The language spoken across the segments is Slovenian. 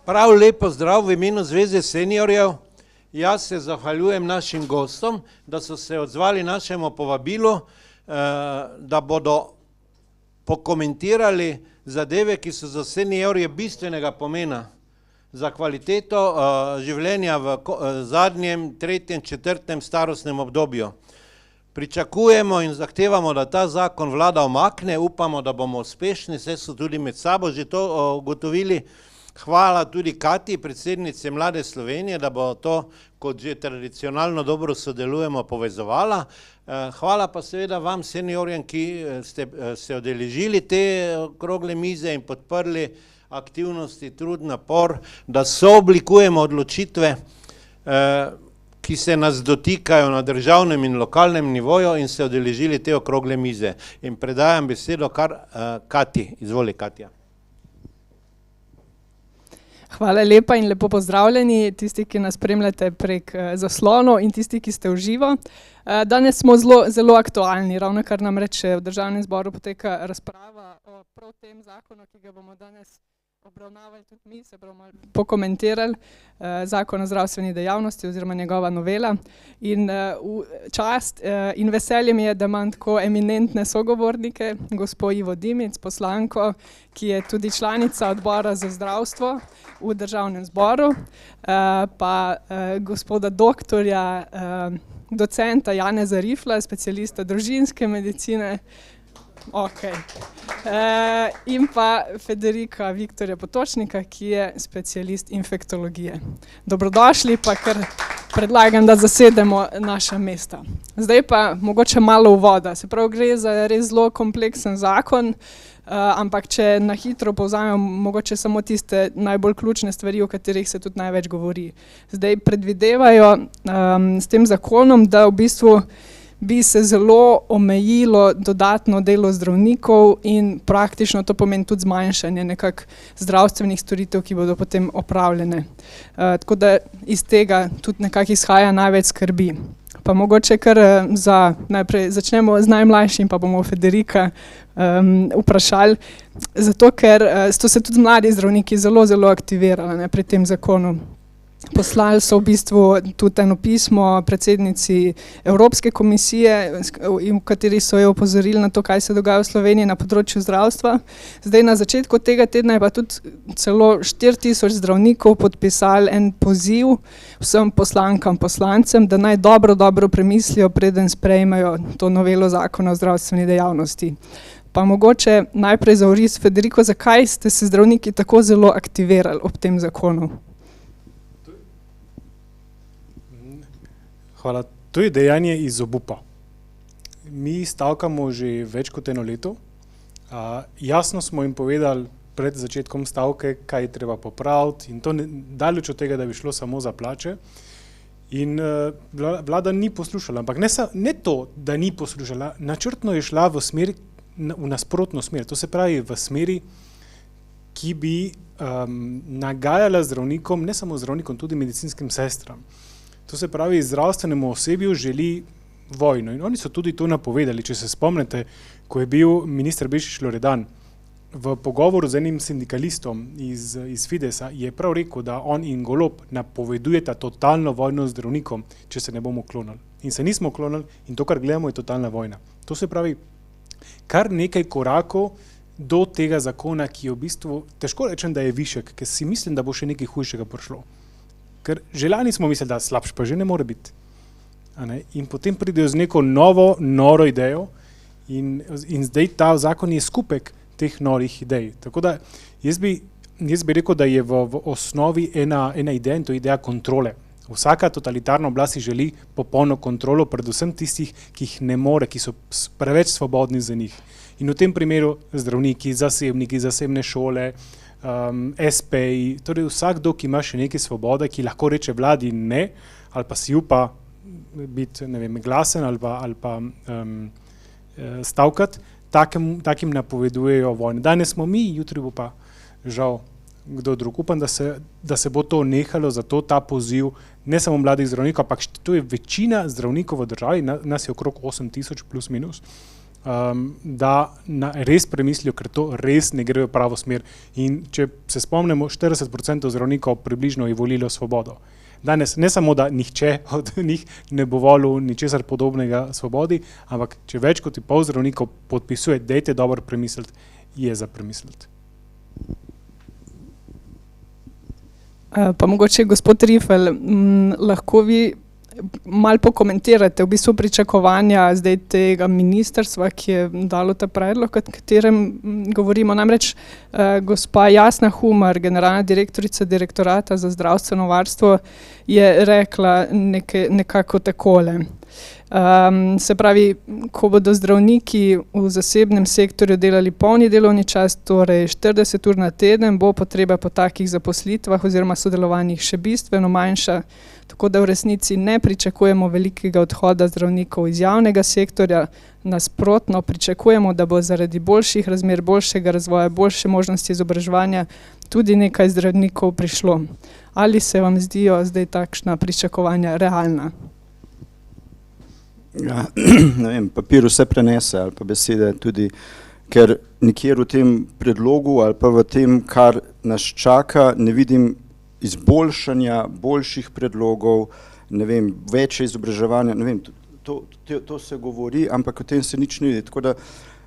Prav lepo zdrav v imenu Zveze seniorjev. Jaz se zahvaljujem našim gostom, da so se odzvali našemu povabilu, da bodo pokomentirali zadeve, ki so za seniorje bistvenega pomena za kvaliteto življenja v zadnjem, tretjem, četrtem starostnem obdobju. Pričakujemo in zahtevamo, da ta zakon vlada omakne, upamo, da bomo uspešni, saj so tudi med sabo že to ugotovili. Hvala tudi Katji, predsednici Mlade Slovenije, da bo to, kot že tradicionalno dobro sodelujemo, povezovala. Hvala pa seveda vam, seniorjem, ki ste se udeležili te okrogle mize in podprli aktivnosti, trud, napor, da sooblikujemo odločitve, ki se nas dotikajo na državnem in lokalnem nivoju in se udeležili te okrogle mize. In predajam besedo kar Katji. Izvoli, Katja. Hvala lepa in lepo pozdravljeni, tisti, ki nas spremljate prek zaslonov in tisti, ki ste v živo. Danes smo zelo aktualni, ravnokar namreč v Državnem zboru poteka razprava o prav tem zakonu, ki ga bomo danes obravnavali tudi mi, se bomo pokomentirali, zakon o zdravstveni dejavnosti oziroma njegova novela. In čast in veselje mi je, da imam tako eminentne sogovornike, gospo Ivo Dimic, poslanko, ki je tudi članica odbora za zdravstvo v Državnem zboru, pa gospoda doktorja, docenta Janeza Rifla, specialista družinske medicine, in pa Federika Viktorja Potočnika, ki je specialist infektologije. Dobrodošli, pa kar predlagam, da zasedemo naša mesta. Zdaj pa mogoče malo uvoda. Se pravi, gre za res zelo kompleksen zakon, ampak če na hitro povzamem mogoče samo tiste najbolj ključne stvari, o katerih se tudi največ govori. Zdaj predvidevajo s tem zakonom, da v bistvu bi se zelo omejilo dodatno delo zdravnikov in praktično to pomeni tudi zmanjšanje nekako zdravstvenih storitev, ki bodo potem opravljene. Tako da iz tega tudi nekako izhaja največ skrbi. Pa mogoče kar najprej začnemo z najmlajšim, pa bomo Federika vprašali, zato ker so se tudi mladi zdravniki zelo aktivirali pri tem zakonu. Poslali so v bistvu tudi eno pismo predsednici Evropske komisije, v kateri so jo opozorili na to, kaj se dogaja v Sloveniji na področju zdravstva. Zdaj na začetku tega tedna je pa tudi celo 4000 zdravnikov podpisali en poziv vsem poslankam, poslancem, da naj dobro premislijo, preden sprejmejo to novelo zakona o zdravstveni dejavnosti. Pa mogoče najprej za oris, Federiko, zakaj ste se zdravniki tako zelo aktivirali ob tem zakonu? Hvala. To je dejanje iz obupa. Mi stavkamo že več kot eno leto. Jasno smo jim povedali pred začetkom stavke, kaj je treba popraviti, in to daleč od tega, da bi šlo samo za plače. In vlada ni poslušala, ampak ne to, da ni poslušala, načrtno je šla v nasprotno smer. To se pravi v smeri, ki bi nagajala zdravnikom, ne samo zdravnikom, tudi medicinskim sestram. To se pravi, zdravstvenemu osebju želi vojno in oni so tudi to napovedali. Če se spomnite, ko je bil minister Bešič Loredan v pogovoru z enim sindikalistom iz Fidesa, je prav rekel, da on in Golob napovedujeta totalno vojno zdravnikom, če se ne bomo klonili. In se nismo klonili in to, kar gledamo, je totalna vojna. To se pravi, kar nekaj korakov do tega zakona, ki je v bistvu, težko rečem, da je višek, ker si mislim, da bo še nekaj hujšega prišlo. Ker že lani smo mislili, da slabš pa že ne more biti. In potem pridejo z neko noro idejo in zdaj ta zakon je skupek teh norih idej. Tako da jaz bi rekel, da je v osnovi ena ideja, in to je ideja kontrole. Vsaka totalitarna oblast si želi popolno kontrolo, predvsem tistih, ki jih ne more, ki so preveč svobodni za njih. In v tem primeru zdravniki, zasebniki, zasebne šole, SP-ji, torej vsakdo, ki ima še nekaj svobode, ki lahko reče vladi ne, ali pa si upa biti, ne vem, glasen ali pa stavkati, takim napovedujejo vojne. Danes smo mi, jutri bo pa žal kdo drug. Upam, da se bo to nehalo, zato ta poziv ne samo mladih zdravnikov, ampak to je večina zdravnikov v državi, nas je okrog 8000 plus minus, da res premislijo, ker to res ne gre v pravo smer. In če se spomnimo, 40% zdravnikov približno je volilo Svobodo. Danes ne samo, da nihče od njih ne bo volil ničesar podobnega Svobodi, ampak če več kot pol zdravnikov podpisuje, dajte dobro premisliti, je za premisliti. Pa mogoče gospod Rifel, lahko vi malo pokomentirate v bistvu pričakovanja zdaj tega ministrstva, ki je dalo ta predlog, o katerem govorimo. Namreč gospa Jasna Humar, generalna direktorica Direktorata za zdravstveno varstvo, je rekla nekako takole. Se pravi, ko bodo zdravniki v zasebnem sektorju delali polni delovni čas, torej 40 ur na teden, bo potreba po takih zaposlitvah oziroma sodelovanjih še bistveno manjša, tako da v resnici ne pričakujemo velikega odhoda zdravnikov iz javnega sektorja, nasprotno pričakujemo, da bo zaradi boljših razmer, boljšega razvoja, boljše možnosti izobraževanja tudi nekaj zdravnikov prišlo. Ali se vam zdijo zdaj takšna pričakovanja realna? Ja, ne vem, papir vse prenese ali pa besede tudi, ker nikjer v tem predlogu ali pa v tem, kar nas čaka, ne vidim izboljšanja, boljših predlogov, ne vem, večje izobraževanja, ne vem, to se govori, ampak o tem se nič ne vidi, tako da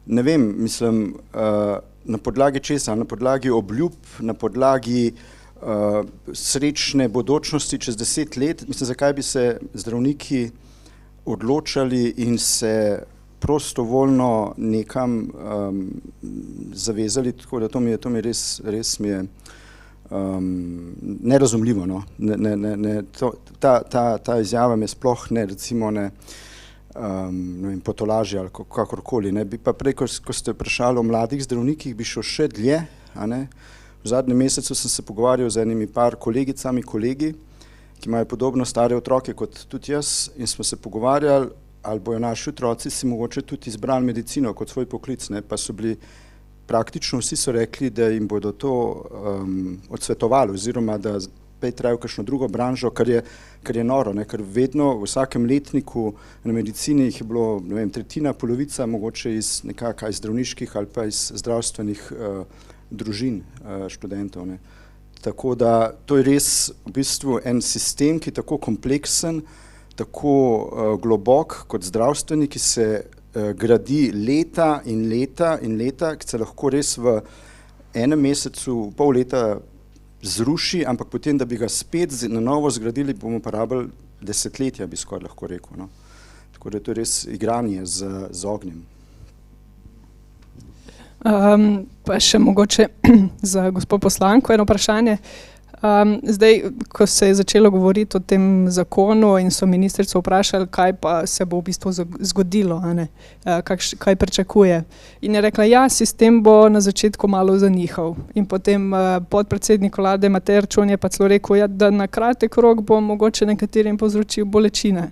ne vem, mislim, na podlagi česa, na podlagi obljub, na podlagi srečne bodočnosti čez 10 let, mislim, zakaj bi se zdravniki odločali in se prostovoljno nekam zavezali, tako da to mi je res mi je nerazumljivo, no. Ta izjava me sploh ne, recimo ne vem, potolaži ali kakorkoli, ne. Bi pa prej, ko ste vprašali o mladih zdravnikih, bi šel še dlje, a ne. V zadnjem mesecu sem se pogovarjal z enimi par kolegicami, kolegi, ki imajo podobno stare otroke kot tudi jaz, in smo se pogovarjali, ali bojo naši otroci si mogoče tudi izbrali medicino kot svoj poklic, ne, pa so bili praktično vsi so rekli, da jim bodo to odsvetovali, oziroma da pej trajajo kakšno drugo branžo, kar je noro, ne, ker vedno v vsakem letniku na medicini jih je bilo, ne vem, tretjina, polovica, mogoče iz nekako iz zdravniških ali pa iz zdravstvenih družin študentov, ne. Tako da to je res v bistvu en sistem, ki je tako kompleksen, tako globok kot zdravstveni, ki se gradi leta in leta in leta, ki se lahko res v enem mesecu, pol leta zruši, ampak potem, da bi ga spet na novo zgradili, bomo porabili desetletja, bi skoraj lahko rekel, no. Tako da to je res igranje z ognjem. Pa še mogoče za gospod poslanko eno vprašanje. Zdaj, ko se je začelo govoriti o tem zakonu in so ministrstvo vprašali, kaj pa se bo v bistvu zgodilo, a ne? Kaj pričakuje. In je rekla, ja, sistem bo na začetku malo zanihal. In potem podpredsednik vlade Matej Arčon je pa celo rekel, ja, da na kratek rok bo mogoče nekaterim povzročil bolečine.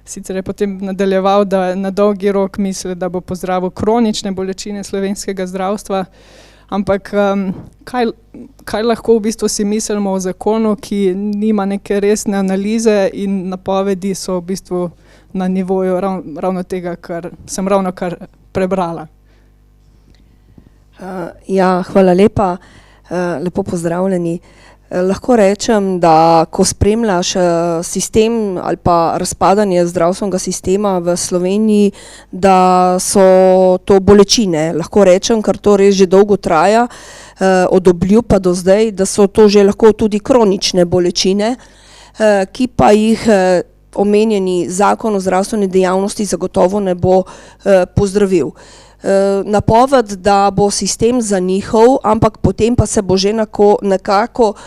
Sicer je potem nadaljeval, da na dolgi rok misli, da bo pozdravil kronične bolečine slovenskega zdravstva, ampak kaj lahko v bistvu si mislimo o zakonu, ki nima neke resne analize in napovedi so v bistvu na nivoju ravno tega, kar sem ravnokar prebrala. Ja, hvala lepa, lepo pozdravljeni. Lahko rečem, da ko spremljaš sistem ali pa razpadanje zdravstvenega sistema v Sloveniji, da so to bolečine. Lahko rečem, ker to res že dolgo traja, od obljub pa do zdaj, da so to že lahko tudi kronične bolečine, ki pa jih omenjeni zakon o zdravstveni dejavnosti zagotovo ne bo pozdravil. Napoved, da bo sistem zanihal, ampak potem pa se bo že nekako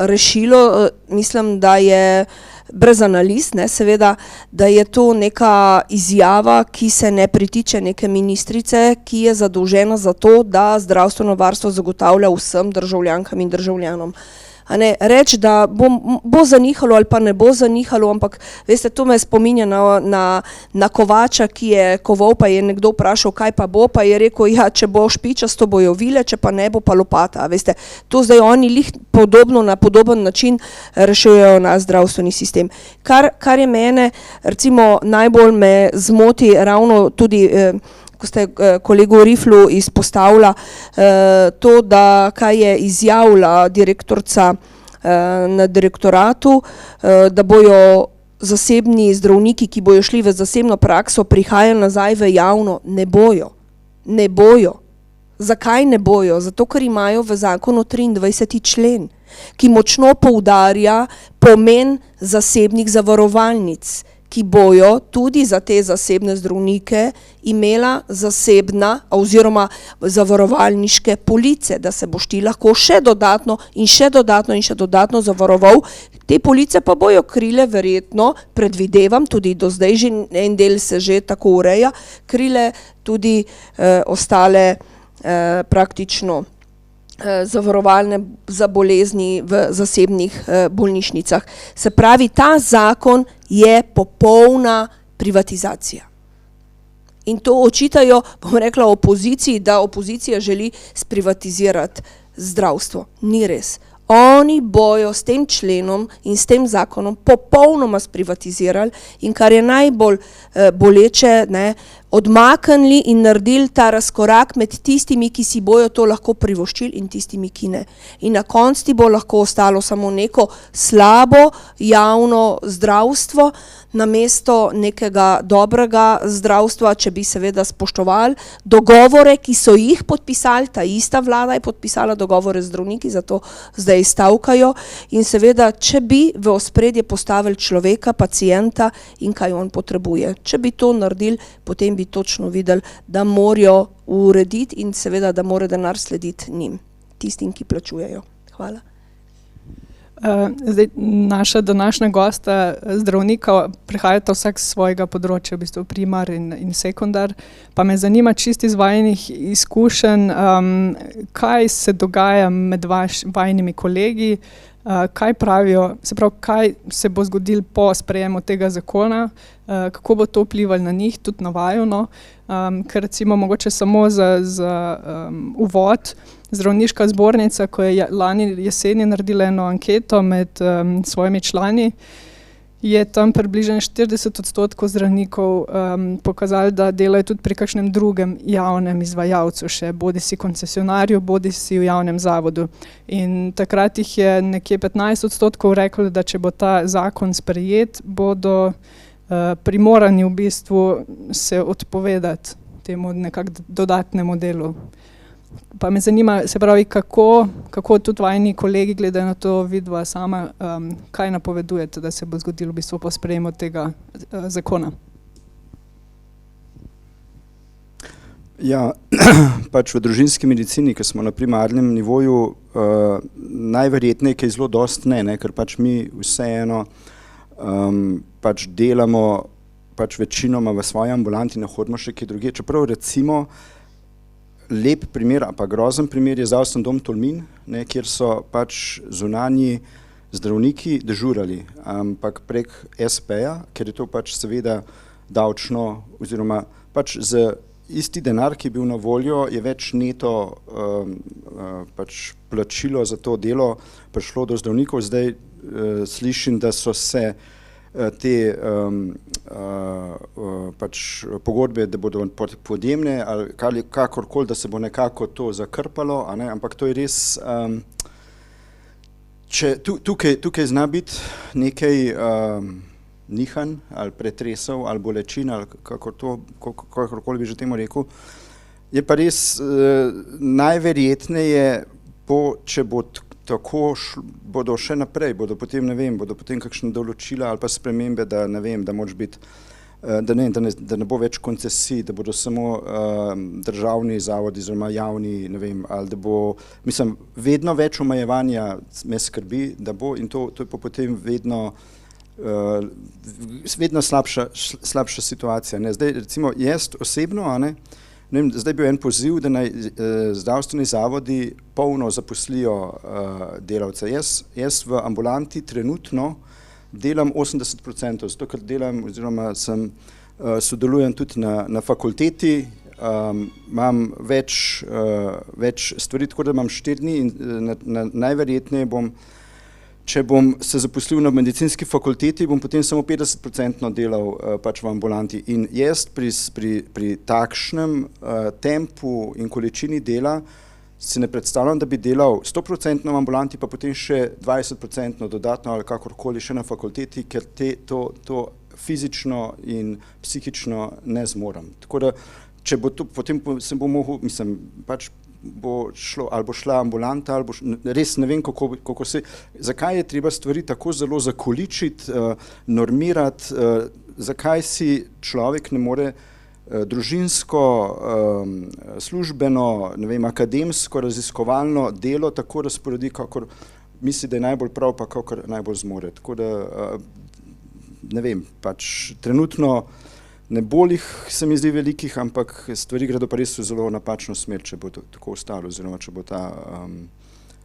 rešilo, mislim, da je brez analiz, ne, seveda, da je to neka izjava, ki se ne pritiče neke ministrice, ki je zadolžena za to, da zdravstveno varstvo zagotavlja vsem državljankam in državljanom. A ne, reči, da bo zanihalo ali pa ne bo zanihalo, ampak veste, to me spominja na Kovača, ki je koval, pa je nekdo vprašal, kaj pa bo, pa je rekel, ja, če bo špičasto, bojo vile, če pa ne bo, pa lopata. Veste, to zdaj oni lih podobno, na podoben način rešujejo naš zdravstveni sistem. Kar je mene, recimo, najbolj me zmoti ravno tudi, ko ste kolegu Riflu izpostavila, to, da kaj je izjavila direktorica na direktoratu, da bojo zasebni zdravniki, ki bojo šli v zasebno prakso, prihajali nazaj v javno. Ne bojo. Ne bojo. Zakaj ne bojo? Zato, ker imajo v zakonu 23. člen, ki močno poudarja pomen zasebnih zavarovalnic, ki bojo tudi za te zasebne zdravnike imela zasebna oziroma zavarovalniške police, da se boš ti lahko še dodatno in še dodatno zavaroval. Te police pa bojo krile verjetno, predvidevam, tudi do zdaj že en del se že tako ureja, krile tudi ostale praktično zavarovalne za bolezni v zasebnih bolnišnicah. Se pravi, ta zakon je popolna privatizacija. In to očitajo, bom rekla, opoziciji, da opozicija želi sprivatizirati zdravstvo. Ni res. Oni bojo s tem členom in s tem zakonom popolnoma sprivatizirali in kar je najbolj boleče, ne, odmaknili in naredili ta razkorak med tistimi, ki si bojo to lahko privoščili in tistimi, ki ne. In na koncu ti bo lahko ostalo samo neko slabo javno zdravstvo namesto nekega dobrega zdravstva, če bi seveda spoštovali dogovore, ki so jih podpisali, ta ista vlada je podpisala dogovore z zdravniki, zato zdaj stavkajo in seveda, če bi v ospredje postavili človeka, pacienta in kaj on potrebuje. Če bi to naredili, potem bi točno videli, da morajo urediti in seveda, da mora denar slediti njim, tistim, ki plačujejo. Hvala. Zdaj, naša današnja gosta, zdravnika, prihajata vsak z svojega področja, v bistvu primar in sekundar, pa me zanima čisto iz vajinih izkušenj, kaj se dogaja med vajinimi kolegi, kaj pravijo, se pravi, kaj se bo zgodilo po sprejemu tega zakona, kako bo to vplivalo na njih, tudi na vaju, no? Ker recimo mogoče samo za uvod, Zdravniška zbornica, ko je lani jeseni naredila eno anketo med svojimi člani, je tam približno 40% zdravnikov pokazali, da delajo tudi pri kakšnem drugem javnem izvajalcu še, bodisi koncesionarju, bodisi v javnem zavodu. In takrat jih je nekje 15% reklo, da če bo ta zakon sprejet, bodo primorani v bistvu se odpovedati temu nekako dodatnemu delu. Pa me zanima, se pravi, kako tudi vajni kolegi gledajo na to, vidva sama, kaj napovedujete, da se bo zgodilo v bistvu po sprejemu tega zakona? Ja, pač v družinski medicini, ki smo na primarnem nivoju, najverjetneje, ki je zelo dost ne, ker pač mi vseeno pač delamo pač večinoma v svoji ambulanti, ne hodimo še kje druge, čeprav recimo lep primer, pa grozen primer je zdravstveni dom Tolmin, ne, kjer so pač zunanji zdravniki dežurali, ampak prek SP-ja, ker je to pač seveda davčno, oziroma pač z isti denar, ki je bil na voljo, je več neto pač plačilo za to delo prišlo do zdravnikov. Zdaj slišim, da so se te pač pogodbe, da bodo podjemne ali kakorkoli, da se bo nekako to zakrpalo, a ne? Ampak to je res, tukaj zna biti nekaj nihanj ali pretresov ali bolečin ali kakorkoli bi že temu rekel, je pa res najverjetneje, če bo tako bodo še naprej, bodo potem kakšne določila ali pa spremembe, da ne vem, da moč biti, da ne bo več koncesij, da bodo samo državni zavodi oziroma javni, ne vem, ali da bo, mislim, vedno več omejevanja me skrbi, da bo in to je pa potem vedno slabša situacija, ne. Zdaj recimo jaz osebno, a ne, ne vem, zdaj je bil en poziv, da naj zdravstveni zavodi polno zaposlijo delavce. Jaz v ambulanti trenutno delam 80%, zato ker delam oziroma sodelujem tudi na fakulteti, imam več stvari, tako da imam 4 dni in najverjetneje če bom se zaposlil na medicinski fakulteti, bom potem samo 50% delal pač v ambulanti. In jaz pri takšnem tempu in količini dela si ne predstavljam, da bi delal 100% v ambulanti, pa potem še 20% dodatno ali kakorkoli še na fakulteti, ker to fizično in psihično ne zmorem. Tako da, če bo to, potem se bo mogel, mislim, pač bo šlo, ali bo šla ambulanta, ali bo res ne vem, kako se, zakaj je treba stvari tako zelo zakoličiti, normirati, zakaj si človek ne more družinsko, službeno, ne vem, akademsko, raziskovalno delo tako razporedi, kakor misli, da je najbolj prav, pa kakor najbolj zmore. Tako da, ne vem, pač trenutno ne bolih se mi zdi velikih, ampak stvari gredo pa res v zelo napačno smer, če bo to tako ostalo, oziroma če bo ta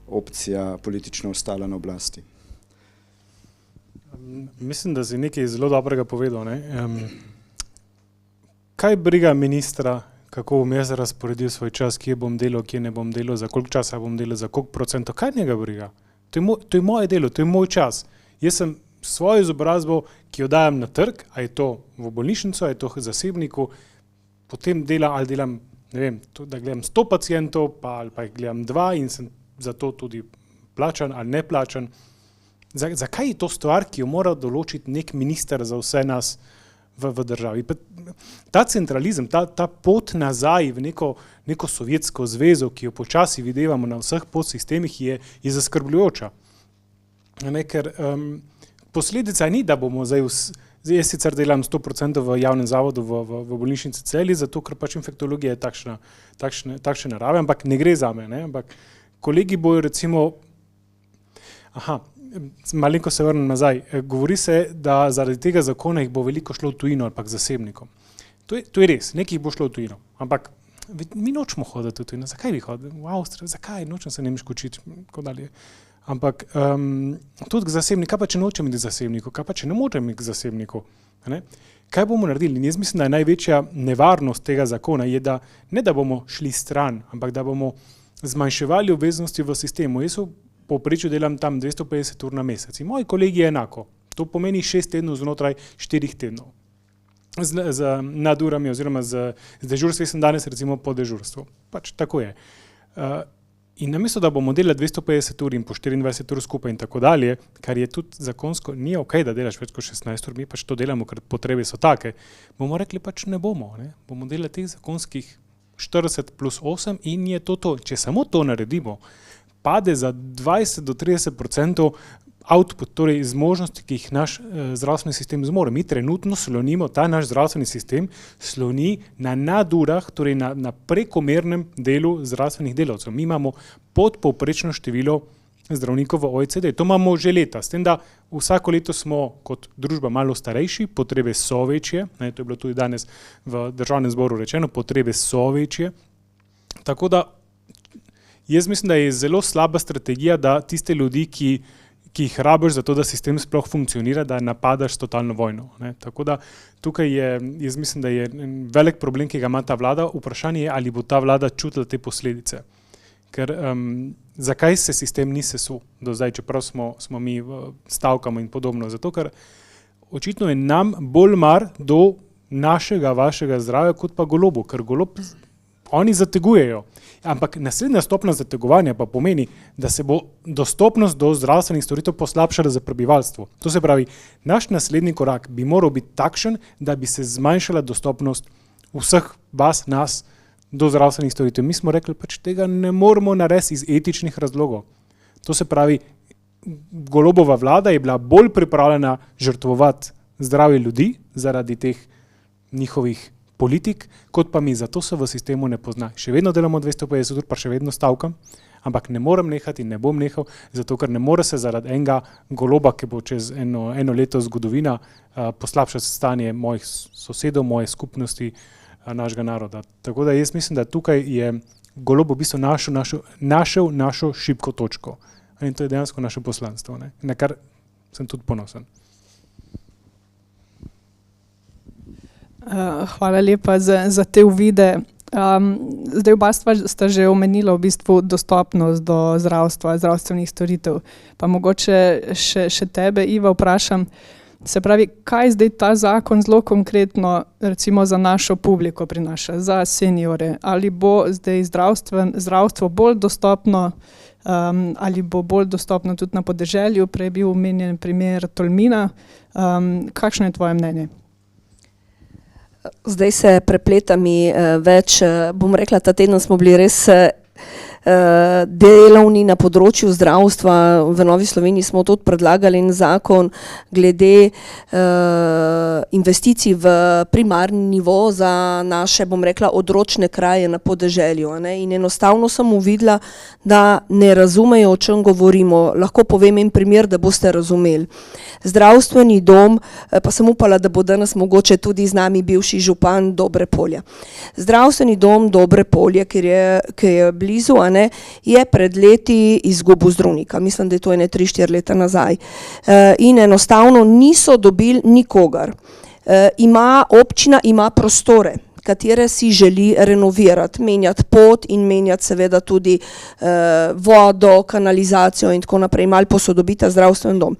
opcija politična ostala na oblasti. Mislim, da si nekaj zelo dobrega povedal. Ne? Kaj briga ministra, kako bom jaz razporedil svoj čas, kje bom delal, kje ne bom delal, za koliko časa bom delal, za koliko procentov, kaj njega briga? To je moje delo, to je moj čas. Jaz sem svojo izobrazbo, ki jo dajem na trg, a je to v bolnišnico, a je to v zasebniku, potem delam, ne vem, da gledam 100 pacientov, ali pa jih gledam 2 in sem za to tudi plačan ali ne plačan. Zakaj je to stvar, ki jo mora določiti nek minister za vse nas v državi? Ta centralizem, ta pot nazaj v neko sovjetsko zvezo, ki jo počasi videvamo na vseh podsistemih, je zaskrbljujoča. Ne, ker posledica ni, da bomo zdaj jaz sicer delam 100% v javnem zavodu v bolnišnici Celje, zato ker pač infektologija je takšne narave, ampak ne gre zame. Ne? Ampak kolegi bojo recimo, malenko se vrnem nazaj, govori se, da zaradi tega zakona jih bo veliko šlo v tujino ali pa k zasebnikom. To je res, nekih bo šlo v tujino, ampak mi nočemo hoditi v tujino. Zakaj bi hodili? V Avstrijo, zakaj? Nočem se nemško učiti, tako dalje. Ampak tudi k zasebniku, kaj pa če nočem iti k zasebniku, kaj pa če ne morem iti k zasebniku? Ne? Kaj bomo naredili? In jaz mislim, da je največja nevarnost tega zakona je, da ne da bomo šli stran, ampak da bomo zmanjševali obveznosti v sistemu. Jaz v povprečju delam tam 250 ur na mesec in moji kolegi je enako. To pomeni 6 tednov znotraj 4 tednov. Z nadurami oziroma z dežurstvi sem danes recimo po dežurstvu. Pač tako je. In namesto, da bomo delali 250 ur in po 24 ur skupaj in tako dalje, kar je tudi zakonsko, ni okej, da delaš več kot 16 ur, mi pač to delamo, ker potrebe so take, bomo rekli pač ne bomo. Ne? Bomo delali teh zakonskih 40 plus 8 in je to. Če samo to naredimo, pade za 20 do 30% output, torej zmožnosti, ki jih naš zdravstveni sistem zmore. Mi trenutno slonimo, ta naš zdravstveni sistem sloni na nadurah, torej na prekomernem delu zdravstvenih delavcev. Mi imamo podpovprečno število zdravnikov v OECD. To imamo že leta, s tem, da vsako leto smo kot družba malo starejši, potrebe so večje, to je bilo tudi danes v državnem zboru rečeno, potrebe so večje. Tako da jaz mislim, da je zelo slaba strategija, da tiste ljudi, ki jih rabiš za to, da sistem sploh funkcionira, da napadaš s totalno vojno. Ne? Tako da tukaj jaz mislim, da je velik problem, ki ga ima ta vlada. Vprašanje je, ali bo ta vlada čutila te posledice. Ker zakaj se sistem ni sesul do zdaj, čeprav smo mi stavkamo in podobno? Zato, ker očitno je nam bolj mar do našega, vašega zdravja, kot pa Golobu, ker Golob oni zategujejo. Ampak naslednja stopnja zategovanja pa pomeni, da se bo dostopnost do zdravstvenih storitev poslabšala za prebivalstvo. To se pravi, naš naslednji korak bi moral biti takšen, da bi se zmanjšala dostopnost vseh vas, nas, do zdravstvenih storitev. Mi smo rekli, pač tega ne moramo narediti iz etičnih razlogov. To se pravi, Golobova vlada je bila bolj pripravljena žrtvovati zdravje ljudi zaradi teh njihovih politik, kot pa mi, zato se v sistemu ne pozna. Še vedno delamo 250 ur, pa še vedno stavkam, ampak ne morem nehati in ne bom nehal, zato ker ne more se zaradi enega Goloba, ki bo čez eno leto zgodovina, poslabšati stanje mojih sosedov, moje skupnosti, našega naroda. Tako da jaz mislim, da tukaj je Golob v bistvu našel našo šibko točko. In to je dejansko naše poslanstvo, ne? Na kar sem tudi ponosen. Hvala lepa za te uvide. Zdaj oba sta že omenila v bistvu dostopnost do zdravstva, zdravstvenih storitev. Pa mogoče še tebe, Iva, vprašam, se pravi, kaj zdaj ta zakon zelo konkretno recimo za našo publiko prinaša, za seniore? Ali bo zdaj zdravstvo bolj dostopno, ali bo bolj dostopno tudi na podeželju? Prej je bil omenjen primer Tolmina. Kakšno je tvoje mnenje? Zdaj se prepleta mi več, bom rekla, ta teden smo bili res delovni na področju zdravstva. V Novi Sloveniji smo tudi predlagali en zakon glede investicij v primarni nivo za naše, bom rekla, odročne kraje na podeželju. Ne? In enostavno sem uvidela, da ne razumejo, o čem govorimo. Lahko povem en primer, da boste razumeli. Zdravstveni dom, pa sem upala, da bo danes mogoče tudi z nami bivši župan Dobre Polje. Zdravstveni dom Dobre Polje, ki je blizu, je pred leti izgubil zdravnika. Mislim, da je to 3-4 leta nazaj. In enostavno niso dobili nikogar. Občina ima prostore, katere si želi renovirati, menjati pot in menjati seveda tudi vodo, kanalizacijo in tako naprej, malo posodobiti zdravstveni dom.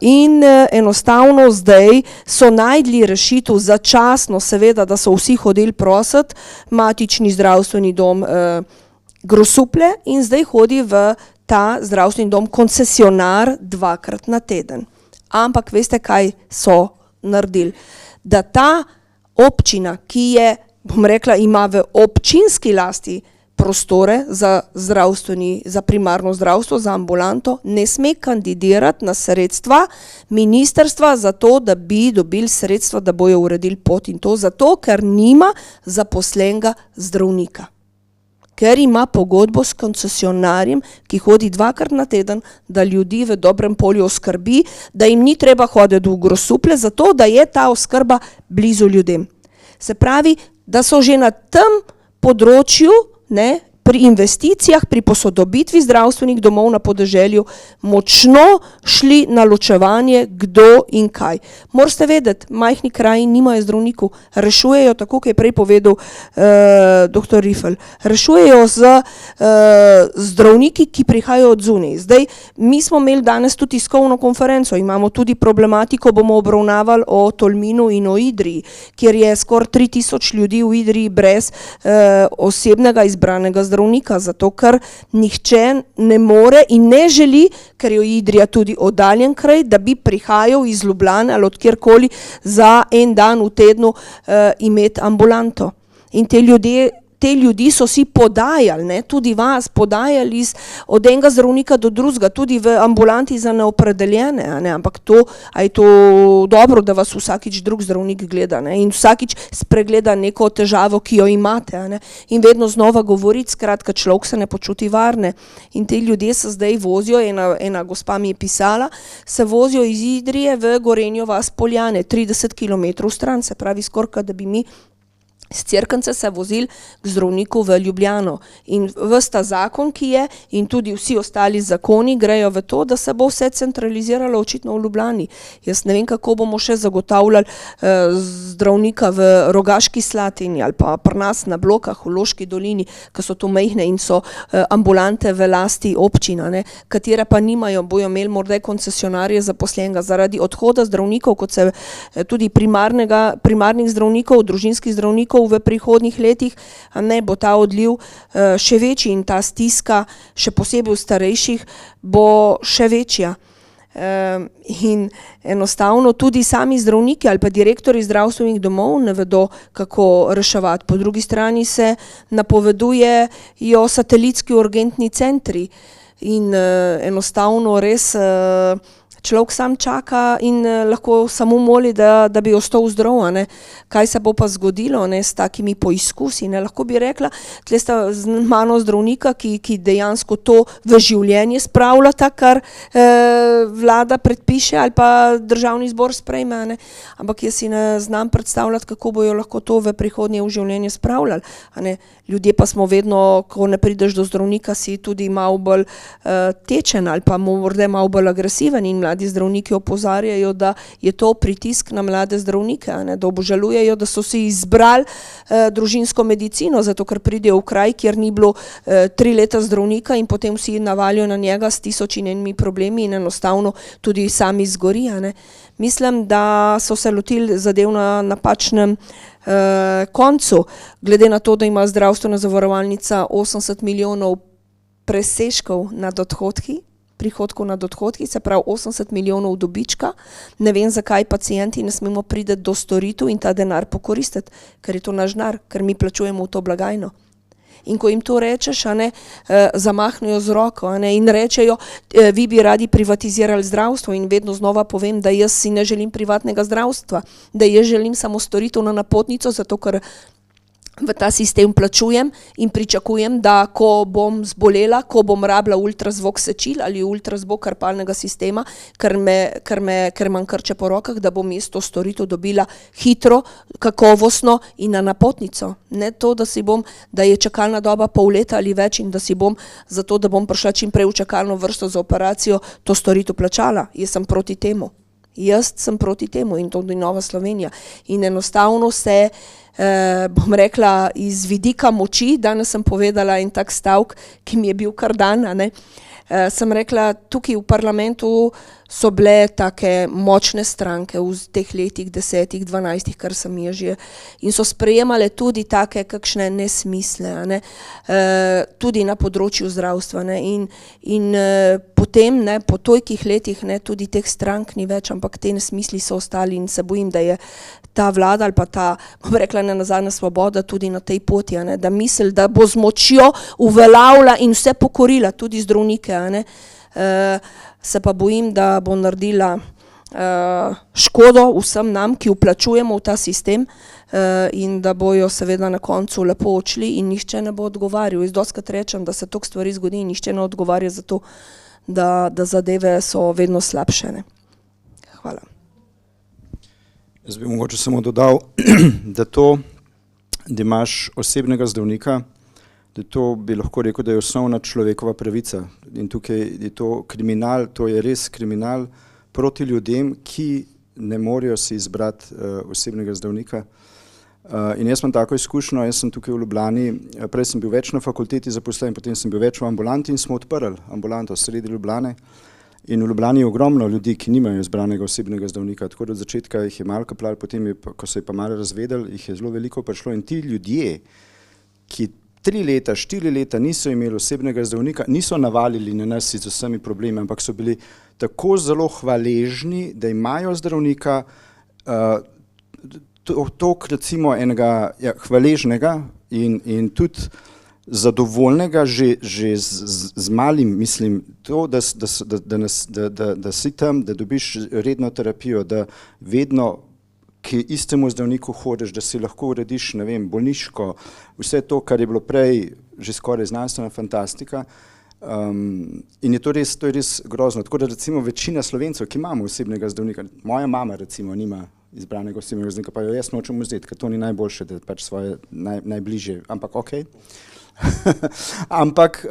In enostavno zdaj so najdli rešitev začasno, seveda, da so vsi hodili prositi, matični zdravstveni dom Grosuplje, in zdaj hodi v ta zdravstveni dom koncesionar 2-krat na teden. Ampak veste, kaj so naredili? Da ta občina, ki je, bom rekla, ima v občinski lasti prostore za primarno zdravstvo, za ambulanto, ne sme kandidirati na sredstva ministrstva za to, da bi dobili sredstva, da bojo uredili pot, in to zato, ker nima zaposlenega zdravnika. Ker ima pogodbo s koncesionarjem, ki hodi 2-krat na teden, da ljudi v Dobrem Polju oskrbi, da jim ni treba hoditi v Grosuplje, zato da je ta oskrba blizu ljudem. Se pravi, da so že na tem področju, pri investicijah, pri posodobitvi zdravstvenih domov na podeželju močno šli na ločevanje, kdo in kaj. Morate vedeti, majhni kraji nimajo zdravnikov, rešujejo, tako kot je prej povedal dr. Rifel, rešujejo z zdravniki, ki prihajajo od zunaj. Zdaj, mi smo imeli danes tudi tiskovno konferenco, imamo tudi problematiko, bomo obravnavali o Tolminu in o Idriji, kjer je skoraj 3000 ljudi v Idriji brez osebnega izbranega zdravnika, zato ker nihče ne more in ne želi, ker je Idrija tudi oddaljen kraj, da bi prihajal iz Ljubljane ali od kjerkoli za en dan v tednu imeti ambulanto. In te ljudi so si podajali, tudi vas podajali od enega zdravnika do drugega, tudi v ambulanti za neopredeljene, ampak a je to dobro, da vas vsakič drug zdravnik gleda, in vsakič spregleda neko težavo, ki jo imate, in vedno znova govoriti, skratka, človek se ne počuti varne. In te ljudje se zdaj vozijo, ena gospa mi je pisala, se vozijo iz Idrije v Gorenjo vas Poljane, 30 km stran, se pravi skoraj, da bi mi s Cerknice se vozili k zdravniku v Ljubljano. In ves ta zakon, ki je, in tudi vsi ostali zakoni grejo v to, da se bo vse centraliziralo očitno v Ljubljani. Jaz ne vem, kako bomo še zagotavljali zdravnika v Rogaški Slatini ali pa pri nas na Blokah v Loški dolini, ki so to majhne in so ambulante v lasti občina, katere pa nimajo, bojo imeli morda koncesionarje zaposlenega zaradi odhoda zdravnikov, kot se tudi primarnih zdravnikov, družinskih zdravnikov v prihodnjih letih, bo ta odliv še večji in ta stiska, še posebej v starejših, bo še večja. In enostavno tudi sami zdravniki ali pa direktori zdravstvenih domov ne vedo, kako reševati. Po drugi strani se napovedujejo satelitski urgentni centri in enostavno res človek sam čaka in lahko samo moli, da bi ostal zdrav, a ne. Kaj se bo pa zgodilo, ne, s takimi poizkusi, ne. Lahko bi rekla, tle sta z mano zdravnika, ki dejansko to v življenje spravljata, kar vlada predpiše ali pa državni zbor sprejme, a ne. Ampak jaz si ne znam predstavljati, kako bojo lahko to v prihodnje v življenje spravljali, a ne. Ljudje pa smo vedno, ko ne prideš do zdravnika, si tudi malo bolj tečen ali pa morda malo bolj agresiven in mladi zdravniki opozarjajo, da je to pritisk na mlade zdravnike, a ne, da obžalujejo, da so si izbrali družinsko medicino, zato ker pridejo v kraj, kjer ni bilo 3 leta zdravnika in potem vsi navalijo na njega s 1000 in enimi problemi in enostavno tudi sami zgori, a ne. Mislim, da so se lotili zadev na napačnem koncu, glede na to, da ima zdravstvena zavarovalnica 80 milijonov presežkov nad odhodki, prihodkov nad odhodki, se pravi 80 milijonov dobička. Ne vem, zakaj pacienti ne smemo priti do storitev in ta denar pokoristiti, ker je to naš denar, ker mi plačujemo v to blagajno. In ko jim to rečeš, a ne, zamahnejo z roko, a ne, in rečejo, vi bi radi privatizirali zdravstvo, in vedno znova povem, da jaz si ne želim privatnega zdravstva, da jaz želim samo storitev na napotnico, zato ker v ta sistem plačujem in pričakujem, da ko bom zbolela, ko bom rabila ultrazvok sečil ali ultrazvok karpalnega sistema, ker imam krče po rokah, da bom jaz to storitev dobila hitro, kakovostno in na napotnico. Ne to, da je čakalna doba pol leta ali več in da si bom, zato da bom prišla čim prej v čakalno vrsto za operacijo, to storitev plačala. Jaz sem proti temu. Jaz sem proti temu in to je Nova Slovenija. In enostavno se, bom rekla, iz vidika moči, danes sem povedala en tak stavek, ki mi je bil kar dan, a ne, sem rekla, tukaj v parlamentu so bile take močne stranke v teh letih 10, 12, kar sem je že, in so sprejemale tudi take kakšne nesmisle, a ne, tudi na področju zdravstva, ne, in potem, ne, po tolikih letih, ne, tudi teh strank ni več, ampak te nesmisli so ostali in se bojim, da je ta vlada ali pa ta, bom rekla, nenazadnje Svoboda tudi na tej poti, a ne, da misli, da bo z močjo uveljavila in vse pokorila, tudi zdravnike, a ne, se pa bojim, da bo naredila škodo vsem nam, ki vplačujemo v ta sistem, in da bojo seveda na koncu lepo odšli in nihče ne bo odgovarjal. Jaz dostikrat rečem, da se toliko stvari zgodi in nihče ne odgovarja za to, da zadeve so vedno slabše, ne. Hvala. Jaz bi mogoče samo dodal, da to, da imaš osebnega zdravnika, da to bi lahko rekel, da je osnovna človekova pravica. In tukaj je to kriminal, to je res kriminal proti ljudem, ki ne morejo si izbrati osebnega zdravnika. In jaz imam tako izkušnjo, jaz sem tukaj v Ljubljani, prej sem bil več na fakulteti zaposlen, potem sem bil več v ambulanti in smo odprli ambulanto sredi Ljubljane. In v Ljubljani je ogromno ljudi, ki nimajo izbranega osebnega zdravnika, tako da od začetka jih je malo kapljalo, potem ko se je pa malo razvedeli, jih je zelo veliko prišlo in ti ljudje, ki 3 leta, 4 leta niso imeli osebnega zdravnika, niso navalili na nas z vsemi problemi, ampak so bili tako zelo hvaležni, da imajo zdravnika, toliko recimo enega hvaležnega in tudi zadovoljnega že z malim, mislim, to, da si tam, da dobiš redno terapijo, da vedno k istemu zdravniku hodiš, da si lahko urediš, ne vem, bolniško, vse to, kar je bilo prej že skoraj znanstvena fantastika. In je to je res grozno. Tako da recimo večina Slovencev, ki imamo osebnega zdravnika, moja mama recimo nima izbranega osebnega zdravnika, pa jo jaz nočem vzeti, ker to ni najboljše, da pač svoje najbližje, ampak okej. Ampak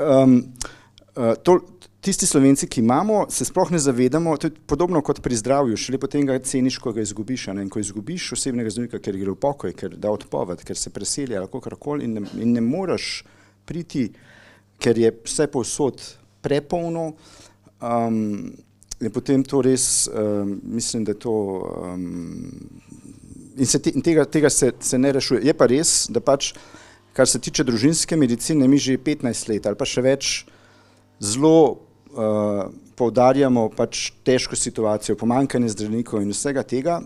tisti Slovenci, ki imamo, se sploh ne zavedamo, to je podobno kot pri zdravju, šele potem ga ceniš, ko ga izgubiš. In ko izgubiš osebnega zdravnika, ker gre v pokoj, ker da odpoved, ker se preselja ali kakorkoli in ne moreš priti, ker je vse povsod prepolno, je potem to res, mislim, da to, in tega se ne rešuje. Je pa res, da pač, kar se tiče družinske medicine, mi že 15 let ali pa še več zelo poudarjamo pač težko situacijo, pomanjkanje zdravnikov in vsega tega.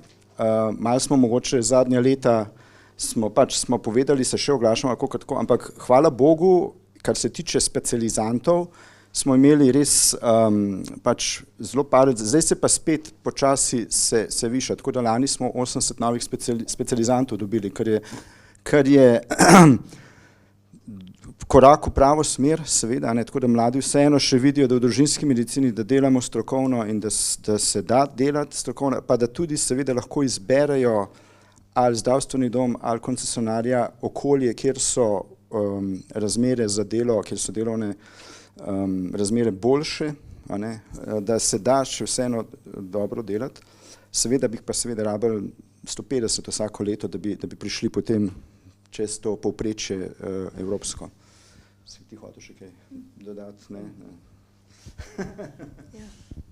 Malo smo mogoče zadnja leta, smo povedali, se še oglašamo, ampak hvala Bogu, kar se tiče specializantov, smo imeli res pač zelo padec, zdaj se pa spet počasi se viša, tako da lani smo 80 novih specializantov dobili, kar je korak v pravo smer, seveda, ne, tako da mladi vseeno še vidijo, da v družinski medicini, da delamo strokovno in da se da delati strokovno, pa da tudi seveda lahko izberejo ali zdravstveni dom ali koncesionarja okolje, kjer so razmere za delo, kjer so delovne razmere boljše, a ne, da se da še vseeno dobro delati. Seveda bi pa seveda rabili 150 vsako leto, da bi prišli potem čez to povprečje evropsko. Si ti hotel še kaj dodati? Ne?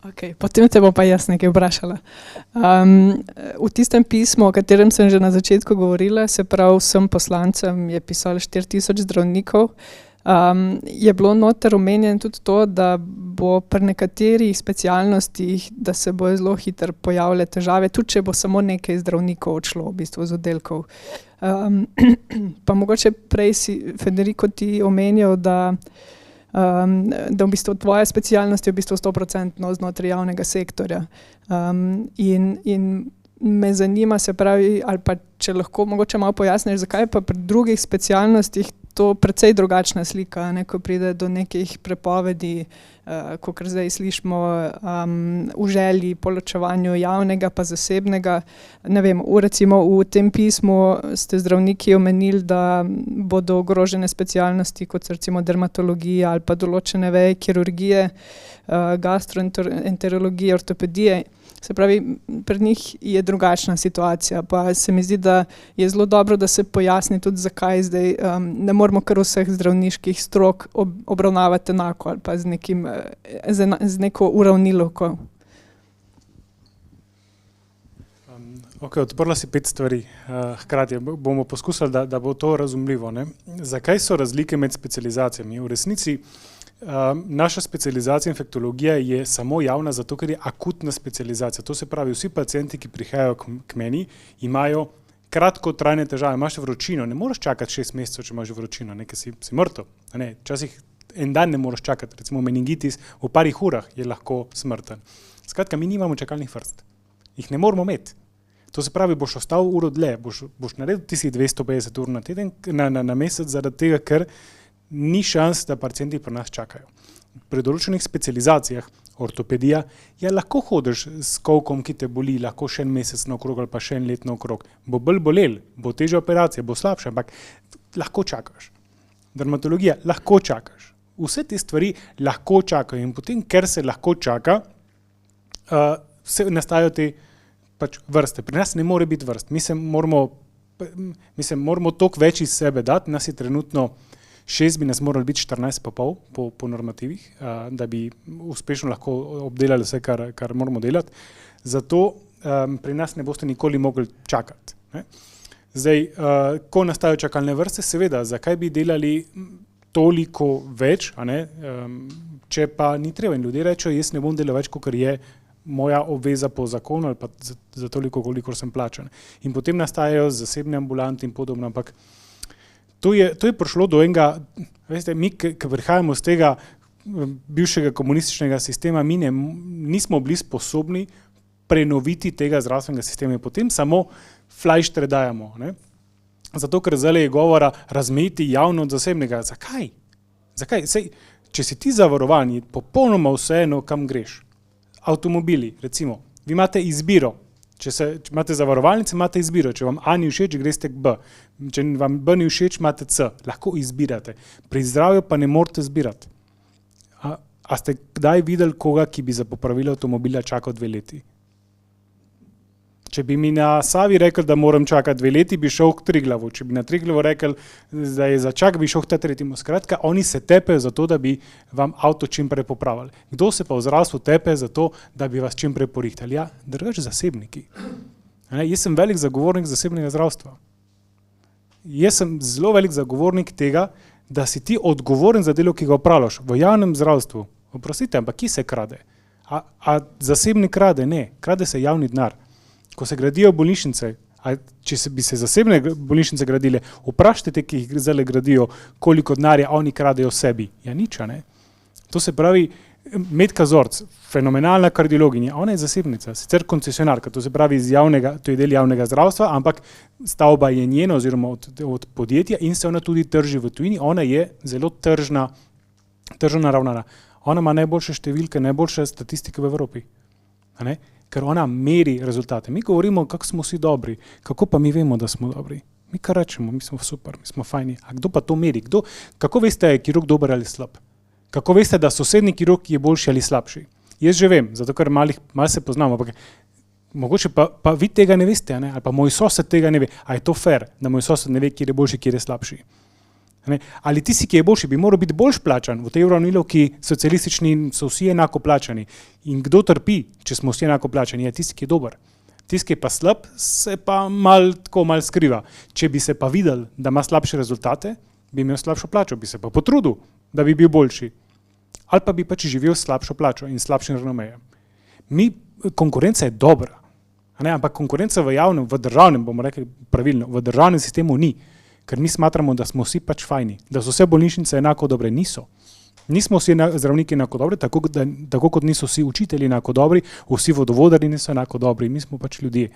Okay, potem te bom pa jaz nekaj vprašala. V tistem pismu, o katerem sem že na začetku govorila, se pravi vsem poslancem je pisalo 4000 zdravnikov, je bilo noter omenjeno tudi to, da bo pri nekaterih specialnostih, da se bo zelo hitro pojavile težave, tudi če bo samo nekaj zdravnikov odšlo v bistvu z oddelkov. Pa mogoče prej si, Federico, ti omenjal, da v bistvu tvoja specialnost je v bistvu 100% znotraj javnega sektorja. In me zanima, se pravi, ali pa če lahko mogoče malo pojasniš, zakaj pa pri drugih specialnostih to precej drugačna slika, ne, ko pride do nekih prepovedi, kakor zdaj slišimo, v želji po ločevanju javnega pa zasebnega. Ne vem, recimo v tem pismu ste zdravniki omenili, da bodo ogrožene specialnosti, kot recimo dermatologija ali pa določene veje kirurgije, gastroenterologije, ortopedije. Se pravi, pri njih je drugačna situacija, pa se mi zdi, da je zelo dobro, da se pojasni tudi, zakaj zdaj ne moramo kar vseh zdravniških strok obravnavati enako ali pa z neko uravnilovko. Ok, odprla si 5 stvari. Hkrati bomo poskusili, da bo to razumljivo. Ne? Zakaj so razlike med specializacijami? V resnici naša specializacija infektologija je samo javna, zato ker je akutna specializacija. To se pravi, vsi pacienti, ki prihajajo k meni, imajo kratkotrajne težave. Imaš vročino, ne moreš čakati 6 mesecev, če imaš vročino, nekaj si mrtev. Včasih en dan ne moreš čakati, recimo meningitis v parih urah je lahko smrten. Skratka, mi nimamo čakalnih vrst. Jih ne moramo imeti. To se pravi, boš ostal uro dlje, boš naredil tisi 250 ur na teden, na mesec, zaradi tega, ker ni šans, da pacienti pri nas čakajo. Pri določenih specializacijah, ortopedija, lahko hodiš s kolkom, ki te boli, lahko še en mesec naokrog ali pa še en let naokrog. Bo bolj bolel, bo težja operacija, bo slabša, ampak lahko čakaš. Dermatologija, lahko čakaš. Vse te stvari lahko čakajo in potem, ker se lahko čaka, se nastajajo te pač vrste. Pri nas ne more biti vrst. Mi se moramo toliko več iz sebe dati, nas je trenutno 6, bi nas morali biti 14,5 po normativih, da bi uspešno lahko obdelali vse, kar moramo delati. Zato pri nas ne boste nikoli mogli čakati. Ne? Zdaj, ko nastajajo čakalne vrste, seveda, zakaj bi delali toliko več, če pa ni treba. In ljudje rečejo, jaz ne bom delal več, kot je moja obveza po zakonu ali pa za toliko, kolikor sem plačan. In potem nastajajo zasebne ambulante in podobno, ampak to je prišlo do enega, veste, mi, ki prihajamo z tega bivšega komunističnega sistema, mi nismo bili sposobni prenoviti tega zdravstvenega sistema in potem samo flajštre dajemo. Ne? Zato, ker zdaj je govora razmejiti javno od zasebnega. Zakaj? Sej, če si ti zavarovan, je popolnoma vseeno, kam greš. Avtomobili, recimo, vi imate izbiro. Če imate zavarovalnice, imate izbiro. Če vam A ni všeč, greste k B. Če vam B ni všeč, imate C. Lahko izbirate. Pri zdravju pa ne morete zbirati. A ste kdaj videli koga, ki bi za popravilo avtomobila čakal 2 leti? Če bi mi na Savi rekel, da moram čakati 2 leti, bi šel k Triglavu. Če bi na Triglavu rekel, da je za čak, bi šel k tretjemu. Skratka, oni se tepejo za to, da bi vam avto čim prej popravili. Kdo se pa v zdravstvu tepe za to, da bi vas čim prej porihtali? Ja, drugače zasebniki. Jaz sem velik zagovornik zasebnega zdravstva. Jaz sem zelo velik zagovornik tega, da si ti odgovoren za delo, ki ga opravljaš v javnem zdravstvu. Oprostite, ampak ki se krade? A zasebni krade? Ne, krade se javni denar. Ko se gradijo bolnišnice, če bi se zasebne bolnišnice gradile, vprašajte te, ki jih zdaj gradijo, koliko denarja oni kradejo sebi. Ja, nič, ne? To se pravi, Metka Zorc, fenomenalna kardiologinja, ona je zasebnica, sicer koncesionarka, to se pravi to je del javnega zdravstva, ampak stavba je njena oziroma od podjetja in se ona tudi trži v tujini, ona je zelo tržno naravnana. Ona ima najboljše številke, najboljše statistike v Evropi, ker ona meri rezultate. Mi govorimo, kako smo vsi dobri, kako pa mi vemo, da smo dobri. Mi kar rečemo, mi smo super, mi smo fajni. A kdo pa to meri? Kako veste, je kirurg dober ali slab? Kako veste, da sosednji kirurg je boljši ali slabši? Jaz že vem, zato ker malo se poznamo, ampak mogoče pa vi tega ne veste, ali pa moj sosed tega ne ve. A je to fair, da moj sosed ne ve, kjer je boljši, kjer je slabši? Ali tisti, ki je boljši, bi moral biti boljš plačan? V tej uravnilovki socialistični so vsi enako plačani. In kdo trpi, če smo vsi enako plačani? Je tisti, ki je dober. Tisti, ki je pa slab, se pa mal skriva. Če bi se pa videl, da ima slabše rezultate, bi imel slabšo plačo, bi se pa potrudil, da bi bil boljši. Ali pa bi pač živel s slabšo plačo in slabšim renomejem. Konkurenca je dobra, ampak konkurenca v državnem, bomo rekli pravilno, v državnem sistemu ni, ker mi smatramo, da smo vsi pač fajni, da so vse bolnišnice enako dobre, niso. Nismo vsi zdravniki enako dobri, tako kot niso vsi učitelji enako dobri, vsi vodovodarji niso enako dobri, mi smo pač ljudje.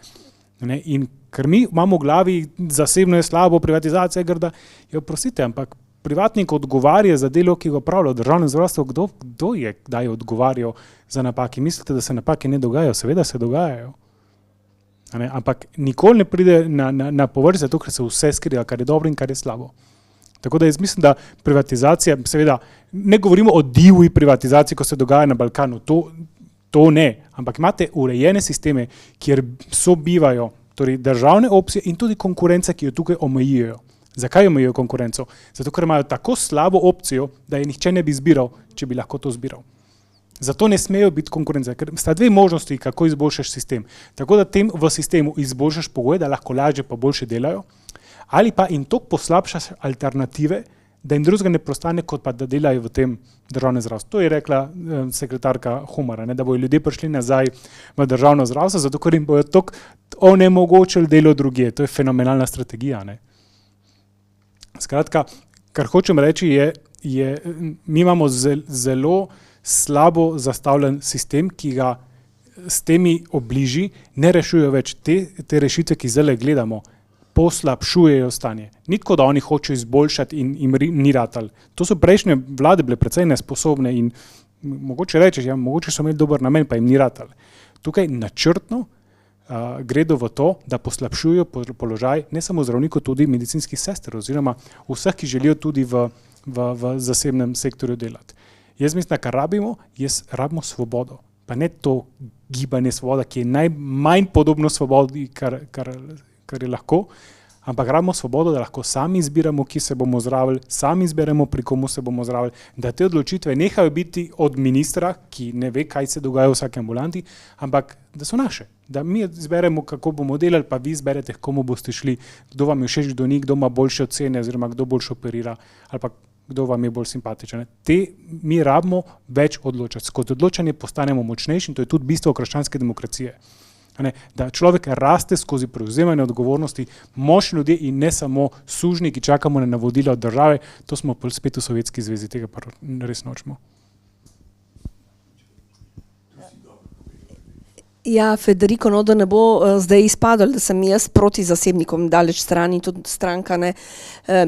In ker mi imamo v glavi zasebno je slabo, privatizacija je grda, oprostite, ampak privatnik odgovarja za delo, ki ga opravlja v državnem zdravstvu, kdo je kdaj odgovarjal za napake? Mislite, da se napake ne dogajajo? Seveda se dogajajo. Ampak nikoli ne pride na površje, zato ker se vse skriva, kar je dobro in kar je slabo. Tako da jaz mislim, da privatizacija, seveda ne govorimo o divji privatizaciji, ko se dogaja na Balkanu, to ne, ampak imate urejene sisteme, kjer sobivajo torej državne opcije in tudi konkurence, ki jo tukaj omejujejo. Zakaj omejujejo konkurenco? Zato, ker imajo tako slabo opcijo, da je nihče ne bi zbiral, če bi lahko to zbiral. Zato ne smejo biti konkurence, ker sta dve možnosti, kako izboljšaš sistem. Tako da tem v sistemu izboljšaš pogoje, da lahko lažje pa boljše delajo, ali pa jim toliko poslabšaš alternative, da jim drugega ne prostane, kot pa da delajo v tem državnem zdravstvu. To je rekla sekretarka Humara, da bojo ljudje prišli nazaj v državno zdravstvo, zato ker jim bojo toliko onemogočili delo drugje. To je fenomenalna strategija. Skratka, kar hočem reči mi imamo zelo slabo zastavljen sistem, ki ga s temi obliži ne rešujejo več. Te rešitve, ki zdaj gledamo, poslabšujejo stanje. Ni tako, da oni hočejo izboljšati in jim ni ratal. To so prejšnje vlade bile precej nesposobne in mogoče rečeš, mogoče so imeli dober namen, pa jim ni ratal. Tukaj načrtno gredo v to, da poslabšujejo položaj ne samo zdravnikov, tudi medicinskih sester oziroma vseh, ki želijo tudi v zasebnem sektorju delati. Jaz mislim, da kar rabimo svobodo, pa ne to gibanje svoboda, ki je najmanj podobno svobodi, kar je lahko, ampak rabimo svobodo, da lahko sami izbiramo, ki se bomo zdravili, sami izberemo, pri komu se bomo zdravili, da te odločitve nehajo biti od ministra, ki ne ve, kaj se dogaja v vsaki ambulanti, ampak da so naše, da mi izberemo, kako bomo delali, pa vi izberete, komu boste šli, kdo vam je všeč, kdo ni, kdo ima boljše ocene, oziroma kdo boljše operira, ali pa kdo vam je bolj simpatičen. Mi rabimo več odločati. Kot odločanje postanemo močnejši in to je tudi bistvo krščanske demokracije. Da človek raste skozi prevzemanje odgovornosti, močni ljudje in ne samo sužnji, ki čakamo na navodila od države, to smo spet v Sovjetski zvezi, tega pa res nočemo. Ja, Federico, da ne bo zdaj izpadlo, da sem jaz proti zasebnikom, daleč strani, tudi stranka ne.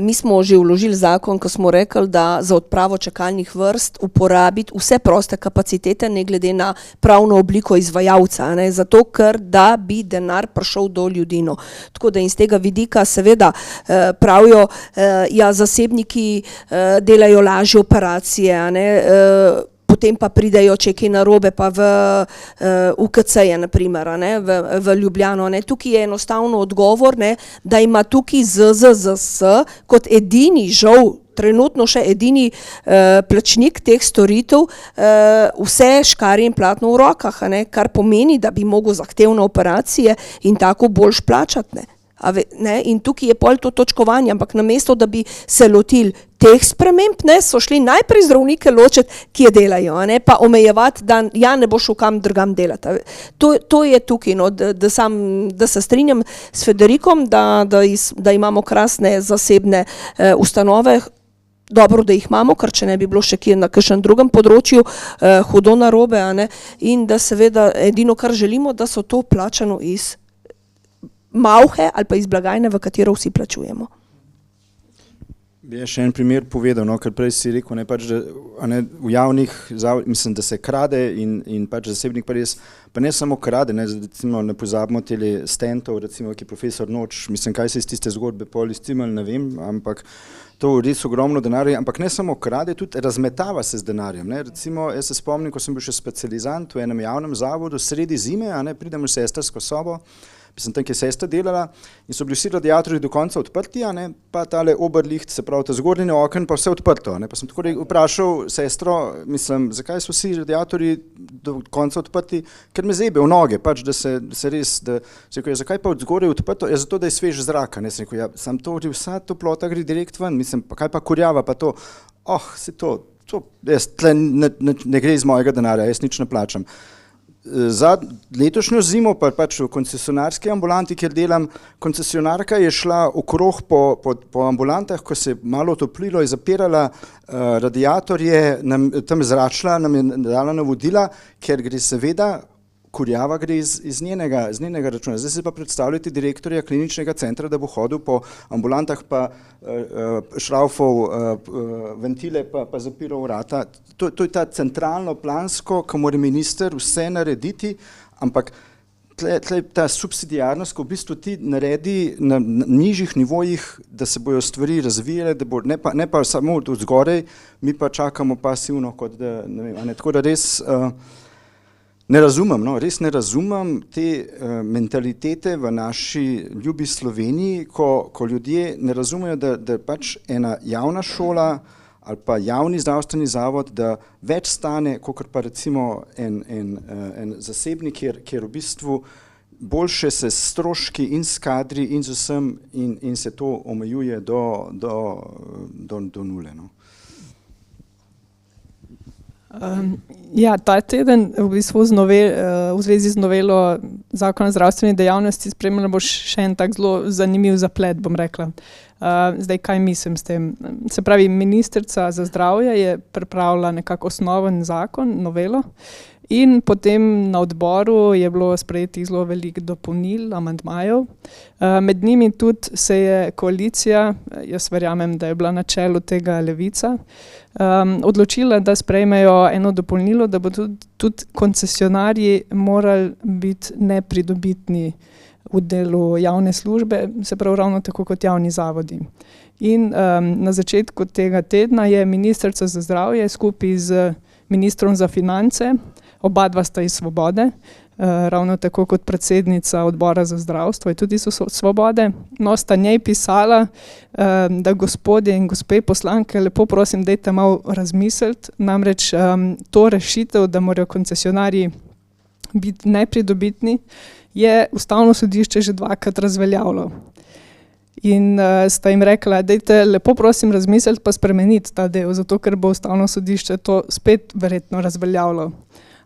Mi smo že vložili zakon, ko smo rekli, da za odpravo čakalnih vrst uporabiti vse proste kapacitete, ne glede na pravno obliko izvajalca, zato ker da bi denar prišel do ljudi. Tako da in z tega vidika seveda pravijo, zasebniki delajo lažje operacije, potem pa pridejo, če je kaj narobe, pa v UKC-je, naprimer, v Ljubljano. Tukaj je enostavno odgovor, da ima tukaj ZZZS kot edini, žal, trenutno še edini plačnik teh storitev vse škarje in platno v rokah, kar pomeni, da bi mogel zahtevne operacije in tako boljš plačati. In tukaj je pol to točkovanje, ampak namesto, da bi se lotili teh sprememb, so šli najprej zdravnike ločiti, kje delajo, pa omejevati, da ne bo šel kam drugam delati. To je tukaj, da se strinjam s Federikom, da imamo krasne zasebne ustanove, dobro, da jih imamo, ker če ne bi bilo še kje na kakšnem drugem področju hudo narobe, a ne, in da seveda edino, kar želimo, da so to plačano iz malhe ali pa iz blagajne, v katero vsi plačujemo. Bi še en primer povedal, no, ker prej si rekel, ne, pač, da v javnih zavodih, mislim, da se krade in pač zasebnik pa res, pa ne samo krade, ne, recimo ne pozabimo tele stentov, recimo, ki je profesor Noč, mislim, kaj se iz tiste zgodbe pol izcimali, ne vem, ampak to res ogromno denarja, ampak ne samo krade, tudi razmetava se z denarjem, ne, recimo, jaz se spomnim, ko sem bil še specializant v enem javnem zavodu, sredi zime, pridem v sestrsko sobo, mislim, tam, ki je sestra delala in so bili vsi radiatorji do konca odprti, pa tale oberlicht, se pravi, ta zgornji oken, pa vse odprto, pa sem tako vprašal sestro, mislim, zakaj so vsi radiatorji do konca odprti, ker me zebe v noge, pač, da se res, da se rekel, zakaj pa od zgoraj odprto, je zato, da je svež zrak, sem rekel, sam to, vsa toplota gre direkt ven, mislim, pa kaj pa kurjava, pa to, se to, jaz tle ne gre iz mojega denarja, jaz nič ne plačam. Za letošnjo zimo, pa pač v koncesionarski ambulanti, kjer delam, koncesionarka je šla okrog po ambulantah, ko se je malo otoplilo, je zapirala radiatorje, tam zračila, nam je dala navodila, ker gre seveda, kurjava gre iz njenega računa. Zdaj se pa predstavljate direktorja kliničnega centra, da bo hodil po ambulantah pa šraufov ventile pa zapiral vrata. To je ta centralno plansko, ko mora minister vse narediti, ampak tle ta subsidijarnost, ko v bistvu ti naredi na nižjih nivojih, da se bojo stvari razvijale, da bo, ne pa samo od zgorej, mi pa čakamo pasivno, kot da, ne vem, tako da res ne razumem, res ne razumem te mentalitete v naši ljubi Sloveniji, ko ljudje ne razumejo, da pač ena javna šola ali pa javni zdravstveni zavod, da več stane, kot pa recimo en zasebnik, kjer v bistvu boljše se s stroški in s kadri in z vsem in se to omejuje do nule. Ja, ta teden v bistvu v zvezi z novelo zakona o zdravstveni dejavnosti spremljala bo še en tak zelo zanimiv zaplet, bom rekla. Zdaj, kaj mislim s tem? Se pravi, ministrica za zdravje je pripravila nekako osnoven zakon, novelo, in potem na odboru je bilo sprejetih zelo veliko dopolnil, amandmajev. Med njimi tudi se je koalicija, jaz verjamem, da je bila na čelu tega Levica, odločila, da sprejmejo eno dopolnilo, da bo tudi koncesionarji morali biti nepridobitni v delu javne službe, se pravi ravno tako kot javni zavodi. In na začetku tega tedna je ministrica za zdravje skupaj z ministrom za finance, oba dva sta iz Svobode, ravno tako kot predsednica odbora za zdravstvo je tudi iz Svobode, no sta njej pisala, da gospodje in gospe poslanke, lepo prosim, dajte malo razmisliti, namreč to rešitev, da morajo koncesionarji biti nepridobitni, je Ustavno sodišče že dvakrat razveljavilo. In sta jim rekla, dajte lepo prosim razmisliti pa spremeniti ta del, zato ker bo Ustavno sodišče to spet verjetno razveljavilo.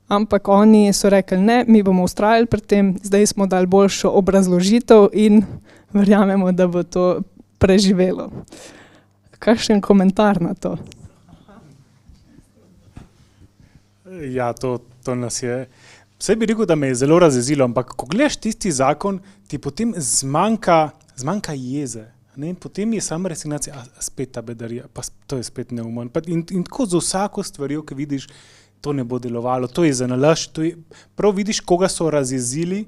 Ampak oni so rekli, ne, mi bomo vztrajali pri tem, zdaj smo dali boljšo obrazložitev in verjamemo, da bo to preživelo. Kakšen komentar na to? Ja, to nas je... Vse bi rekel, da me je zelo razjezilo, ampak ko gledaš tisti zakon, ti potem zmanjka jeze. Ne? Potem je sama resignacija, spet ta bedarija, pa to je spet neumen. In tako za vsako stvarjo, ki vidiš, to ne bo delovalo, to je zanalaž, prav vidiš, koga so razjezili,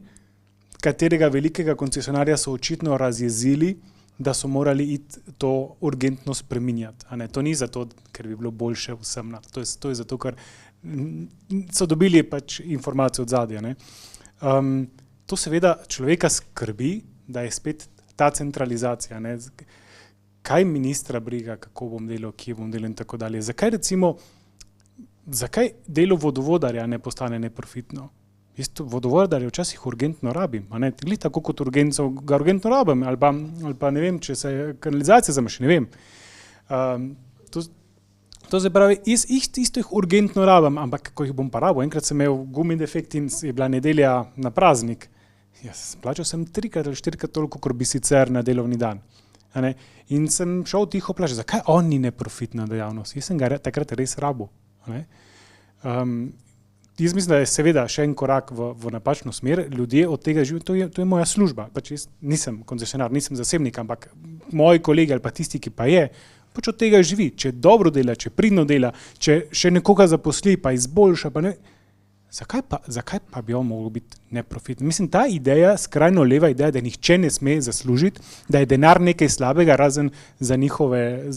katerega velikega koncesionarja so očitno razjezili, da so morali iti to urgentno spreminjati. To ni zato, ker bi bilo boljše vsem. To je zato, ker so dobili pač informacije od zadja. To seveda človeka skrbi, da je spet ta centralizacija. Kaj ministra briga, kako bom delal, kje bom delal in tako dalje. Zakaj delo vodovodarja ne postane neprofitno? Jaz vodovodarja včasih urgentno rabim, glih tako kot ga urgentno rabim, ali pa ne vem, če se kanalizacija zamaši, ne vem. To se pravi, isto jih urgentno rabim, ampak ko jih bom pa rabil, enkrat sem imel gumi defekt in je bila nedelja na praznik, plačal sem 3 ali 4 toliko, kot bi sicer na delovni dan. A ne? In sem šel tiho vprašati, zakaj on ni neprofitna dejavnost? Jaz sem ga takrat res rabil. A ne? Jaz mislim, da je seveda še en korak v napačno smer, ljudje od tega živijo, to je moja služba, pač jaz nisem koncesionar, nisem zasebnik, ampak moji kolegi ali pa tisti, ki pa je, pač od tega živi, če dobro dela, če pridno dela, če še nekoga zaposli, pa izboljša, pa ne, zakaj pa bi on mogel biti neprofitni? Mislim, ta ideja, skrajno leva ideja, da nihče ne sme zaslužiti, da je denar nekaj slabega, razen za njihove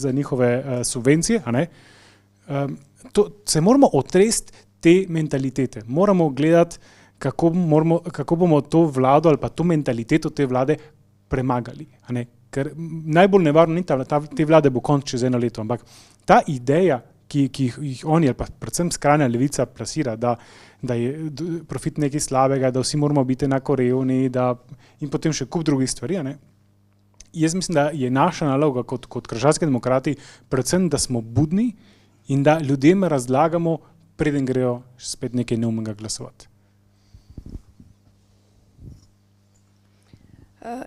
subvencije, a ne? Se moramo otresti te mentalitete. Moramo gledati, kako bomo to vlado ali pa to mentaliteto te vlade premagali. A ne? Ker najbolj nevarno ni te vlade bo konc čez 1 leto, ampak ta ideja, ki jih oni ali pa predvsem skrajna levica plasira, da je profit nekaj slabega, da vsi moramo biti enako revni, in potem še kup drugih stvari. A ne? Jaz mislim, da je naša naloga kot krščanski demokrati predvsem, da smo budni in da ljudem razlagamo, preden grejo spet nekaj neumnega glasovati.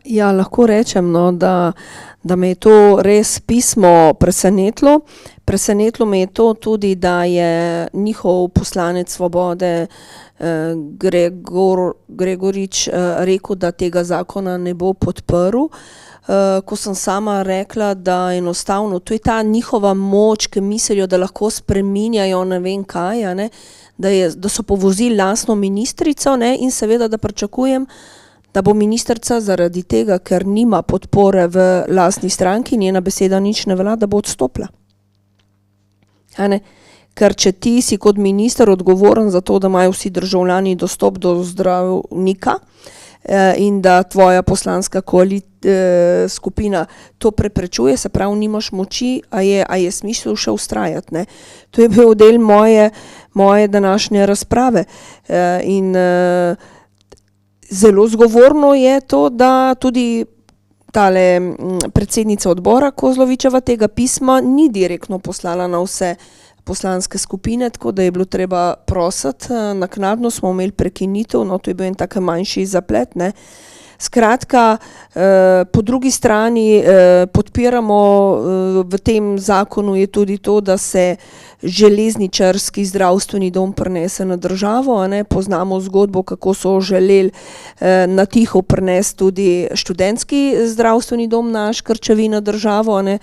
Ja, lahko rečem, no, da me je to res pismo presenetilo. Presenetilo me je to tudi, da je njihov poslanec Svobode Gregorič rekel, da tega zakona ne bo podprl. Ko sem sama rekla, da enostavno, to je ta njihova moč, ki mislijo, da lahko spreminjajo ne vem kaj, a ne, da so povozili lastno ministrico, ne, in seveda, da pričakujem, da bo ministrica zaradi tega, ker nima podpore v lastni stranki, njena beseda nič ne velja, da bo odstopila. A ne? Ker če ti si kot minister odgovoren za to, da imajo vsi državljani dostop do zdravnika, in da tvoja poslanska skupina to preprečuje, se pravi, nimaš moči, a je smisel še ustrajati, ne? To je bil del moje današnje razprave. In zelo zgovorno je to, da tudi tale predsednica odbora Kozlovičeva tega pisma ni direktno poslala na vse poslanske skupine, tako da je bilo treba prositi. Naknadno smo imeli prekinitev, no, to je bil en tak manjši zaplet, ne. Skratka, po drugi strani podpiramo, v tem zakonu je tudi to, da se železničarski zdravstveni dom prenese na državo, a ne. Poznamo zgodbo, kako so želeli na tiho prenesti tudi študentski zdravstveni dom na Škrčevi na državo, a ne.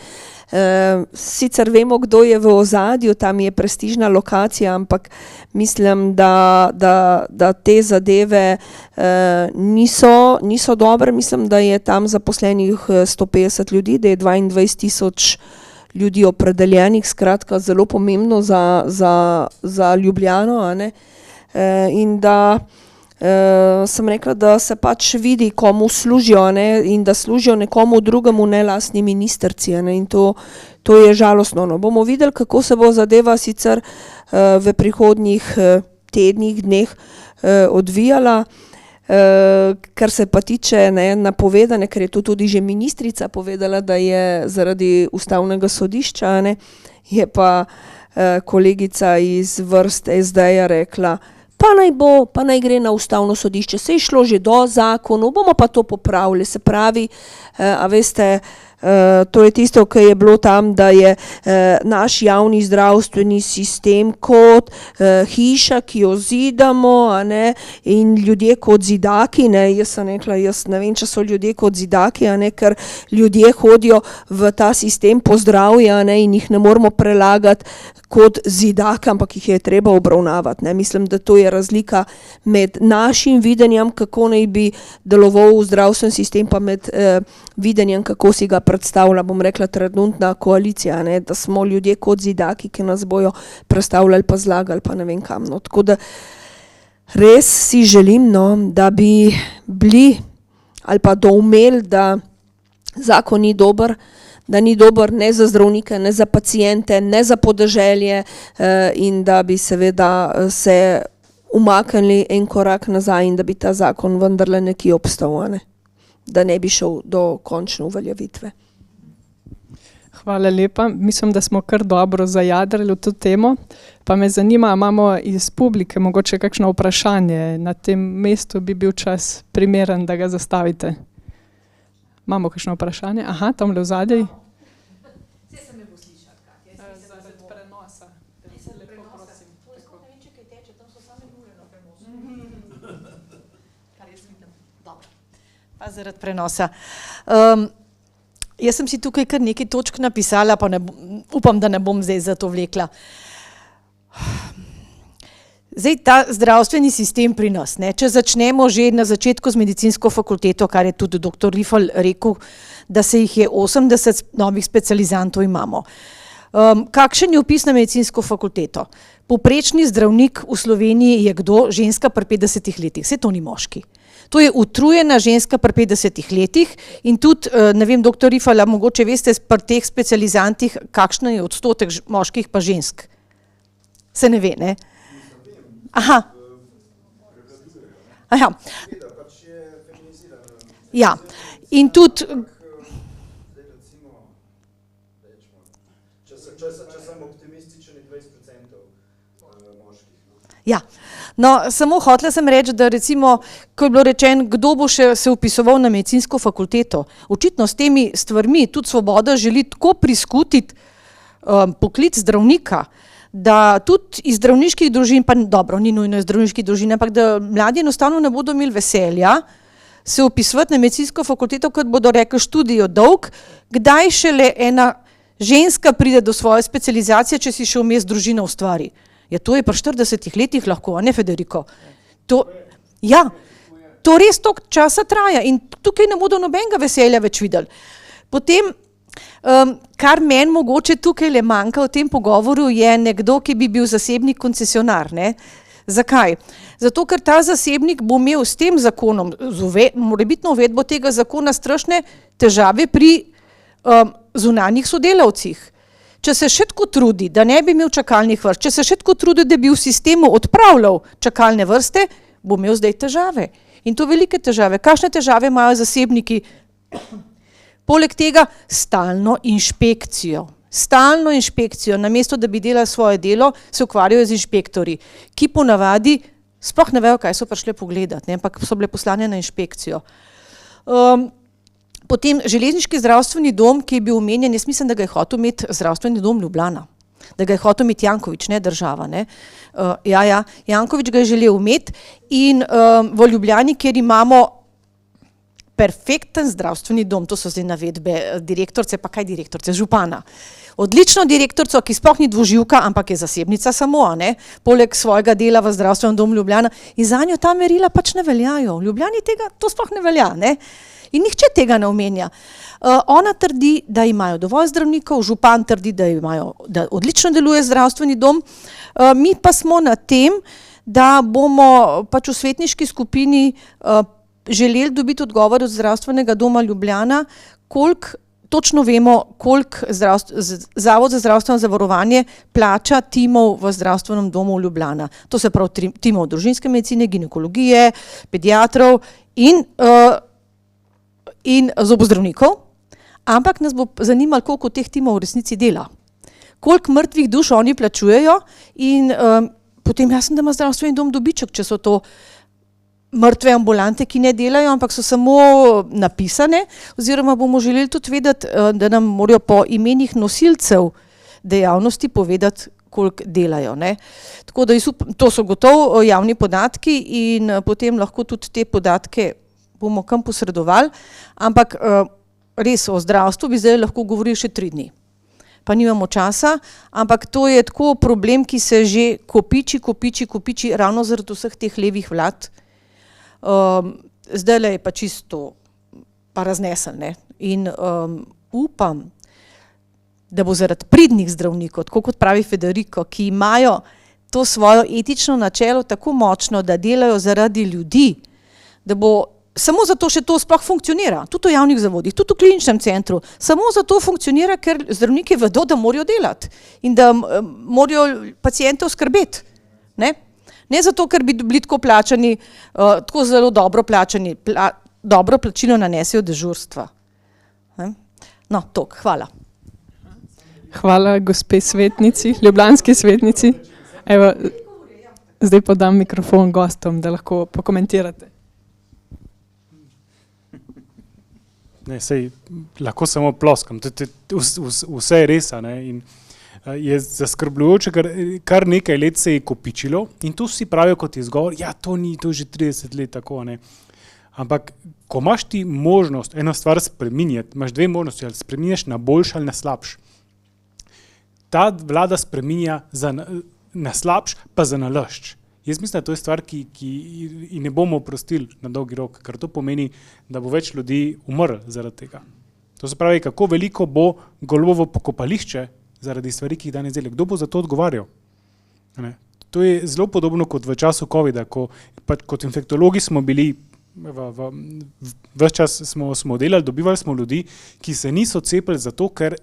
Sicer vemo, kdo je v ozadju, tam je prestižna lokacija, ampak mislim, da te zadeve niso dobre. Mislim, da je tam zaposlenih 150 ljudi, da je 22,000 ljudi opredeljenih, skratka zelo pomembno za Ljubljano, a ne. In da sem rekla, da se pač vidi, komu služijo, ne, in da služijo nekomu drugemu, ne lastni ministrici, ne, in to je žalostno. No. Bomo videli, kako se bo zadeva sicer v prihodnjih tednih, dneh odvijala. Kar se pa tiče, ne, napovedane, ker je to tudi že ministrica povedala, da je zaradi ustavnega sodišča, ne, je pa kolegica iz vrst SD-ja rekla, pa naj gre na ustavno sodišče, se je šlo že do zakonu, bomo pa to popravili. Se pravi, a veste, to je tisto, kar je bilo tam, da je naš javni zdravstveni sistem kot hiša, ki jo zidamo, a ne, in ljudje kot zidaki, ne, jaz sem rekla, jaz ne vem, če so ljudje kot zidaki, a ne, ker ljudje hodijo v ta sistem po zdravju, a ne, in jih ne moramo prelagati kot zidaka, ampak jih je treba obravnavati, ne. Mislim, da to je razlika med našim videnjem, kako naj bi deloval zdravstveni sistem, pa med videnjem, kako si ga predstavlja, bom rekla, trenutna koalicija, ne, da smo ljudje kot zidaki, ki nas bojo predstavljali pa zlagali, pa ne vem kam. No. Tako da res si želim, no, da bi bili ali pa doumeli, da zakon ni dober, da ni dober ne za zdravnike, ne za paciente, ne za podeželje, in da bi seveda se umaknili en korak nazaj in da bi ta zakon vendarle nekje obstal, ne? Da ne bi šel do končne uveljavitve. Hvala lepa. Mislim, da smo kar dobro zajadrali v to temo. Pa me zanima, imamo iz publike mogoče kakšno vprašanje. Na tem mestu bi bil čas primeren, da ga zastavite. Imamo kakšno vprašanje? Aha, tamle v zadnji. Pa zaradi prenosa. Jaz sem si tukaj kar nekaj točk napisala, pa upam, da ne bom zdaj za to vlekla. Zdaj ta zdravstveni sistem pri nas, ne, če začnemo že na začetku z medicinsko fakulteto, kar je tudi dr. Rifl rekel, da se jih je 80 novih specializantov imamo. Kakšen je opis na medicinsko fakulteto? Povprečni zdravnik v Sloveniji je kdo? Ženska pri 50 letih, saj to ni moški. To je utrujena ženska pri 50 letih in tudi, ne vem, dr. Rifl, mogoče veste pri teh specializantih, kakšen je odstotek moških pa žensk? Se ne ve, ne? Aha. Aha. Ja, in tudi... Če sem optimističen, je 20% moških. Ja, no, samo hotela sem reči, da recimo, ko je bilo rečeno, kdo bo še se vpisoval na medicinsko fakulteto, očitno s temi stvarmi tudi Svoboda želi tako priskutiti poklic zdravnika, da tudi iz zdravniških družin, pa dobro, ni nujno iz zdravniških družin, ampak da mladi enostavno ne bodo imeli veselja se vpisovati na medicinsko fakulteto, ker bodo rekli študijo dolg, kdaj šele ena ženska pride do svoje specializacije, če si še vmes družina ustvari. Ja, to je pri 40 letih lahko, a ne, Federico? Ja, to res toliko časa traja in tukaj ne bodo nobenega veselja več videli. Potem, kar meni mogoče tukaj le manjka v tem pogovoru, je nekdo, ki bi bil zasebnik koncesionar, ne? Zakaj? Zato, ker ta zasebnik bo imel s tem zakonom, morebitno uvedbo tega zakona, strašne težave pri zunanjih sodelavcih. Če se še tako trudi, da ne bi imel čakalnih vrst, če se še tako trudi, da bi v sistemu odpravljal čakalne vrste, bo imel zdaj težave. In to velike težave. Kakšne težave imajo zasebniki? Poleg tega stalno inšpekcijo. Stalno inšpekcijo, namesto da bi delali svoje delo, se ukvarjajo z inšpektorji, ki ponavadi sploh ne vejo, kaj so prišle pogledati, ne, ampak so bile poslane na inšpekcijo. Potem železniški zdravstveni dom, ki je bil omenjen, jaz mislim, da ga je hotel imeti zdravstveni dom Ljubljana. Da ga je hotel imeti Janković, ne država. Ne. Janković ga je želel imeti in v Ljubljani, kjer imamo perfekten zdravstveni dom, to so zdaj navedbe direktorce, pa kaj direktorce, župana. Odlično direktorco, ki sploh ni dvoživka, ampak je zasebnica samo, ne, poleg svojega dela v zdravstvenem domu Ljubljana in za njo ta merila pač ne veljajo. V Ljubljani tega, to sploh ne velja, ne. In nihče tega ne omenja. Ona trdi, da imajo dovolj zdravnikov, župan trdi, da odlično deluje zdravstveni dom. Mi pa smo na tem, da bomo pač v svetniški skupini želeli dobiti odgovor od zdravstvenega doma Ljubljana, koliko točno vemo, koliko Zavod za zdravstveno zavarovanje plača timov v zdravstvenem domu Ljubljana. To se pravi timov družinske medicine, ginekologije, pediatrov in zobozdravnikov, ampak nas bo zanimalo, koliko teh timov v resnici dela. Koliko mrtvih duš oni plačujejo in potem jasno, da ima zdravstveni dom dobiček, če so to mrtve ambulante, ki ne delajo, ampak so samo napisane, oziroma bomo želeli tudi vedeti, da nam morajo po imenih nosilcev dejavnosti povedati, koliko delajo. Ne. Tako da to so gotovo javni podatki in potem lahko tudi te podatke bomo kam posredovali, ampak res o zdravstvu bi zdaj lahko govorili še 3 dni. Pa nimamo časa, ampak to je tako problem, ki se že kopiči ravno zaradi vseh teh levih vlad. Zdajle je pa čisto pa raznesen, ne. In upam, da bo zaradi pridnih zdravnikov, tako kot pravi Federico, ki imajo to svojo etično načelo tako močno, da delajo zaradi ljudi, da bo samo zato še to sploh funkcionira, tudi v javnih zavodih, tudi v kliničnem centru, samo zato funkcionira, ker zdravniki vedo, da morajo delati in da morajo paciente oskrbeti. Ne zato, ker bi bili tako plačani, tako zelo dobro plačani, dobro plačilo nanesejo dežurstva. No, toliko, hvala. Hvala gospe svetnici, ljubljanski svetnici. Evo, zdaj pa dam mikrofon gostom, da lahko pokomentirate. ne, sej, lahko samo ploskam, vse je res, ne, in je zaskrbljujoče, kar nekaj let se je kopičilo in tu vsi pravijo kot izgovor, ja, to je že 30 let tako, ne. Ampak, ko imaš ti možnost eno stvar spreminjati, imaš dve možnosti, ali spreminjaš na boljš ali na slabš. Ta vlada spreminja na slabš, pa za nalašč. Jaz mislim, da to je stvar, ki ne bomo oprostili na dolgi rok, ker to pomeni, da bo več ljudi umrlo zaradi tega. To se pravi, kako veliko bo Golobovo pokopališče zaradi stvari, ki jih danes delajo. Kdo bo za to odgovarjal? Ne? To je zelo podobno kot v času covida, kot infektologi smo bili, ves čas smo delali, dobivali smo ljudi, ki se niso cepili zato, ker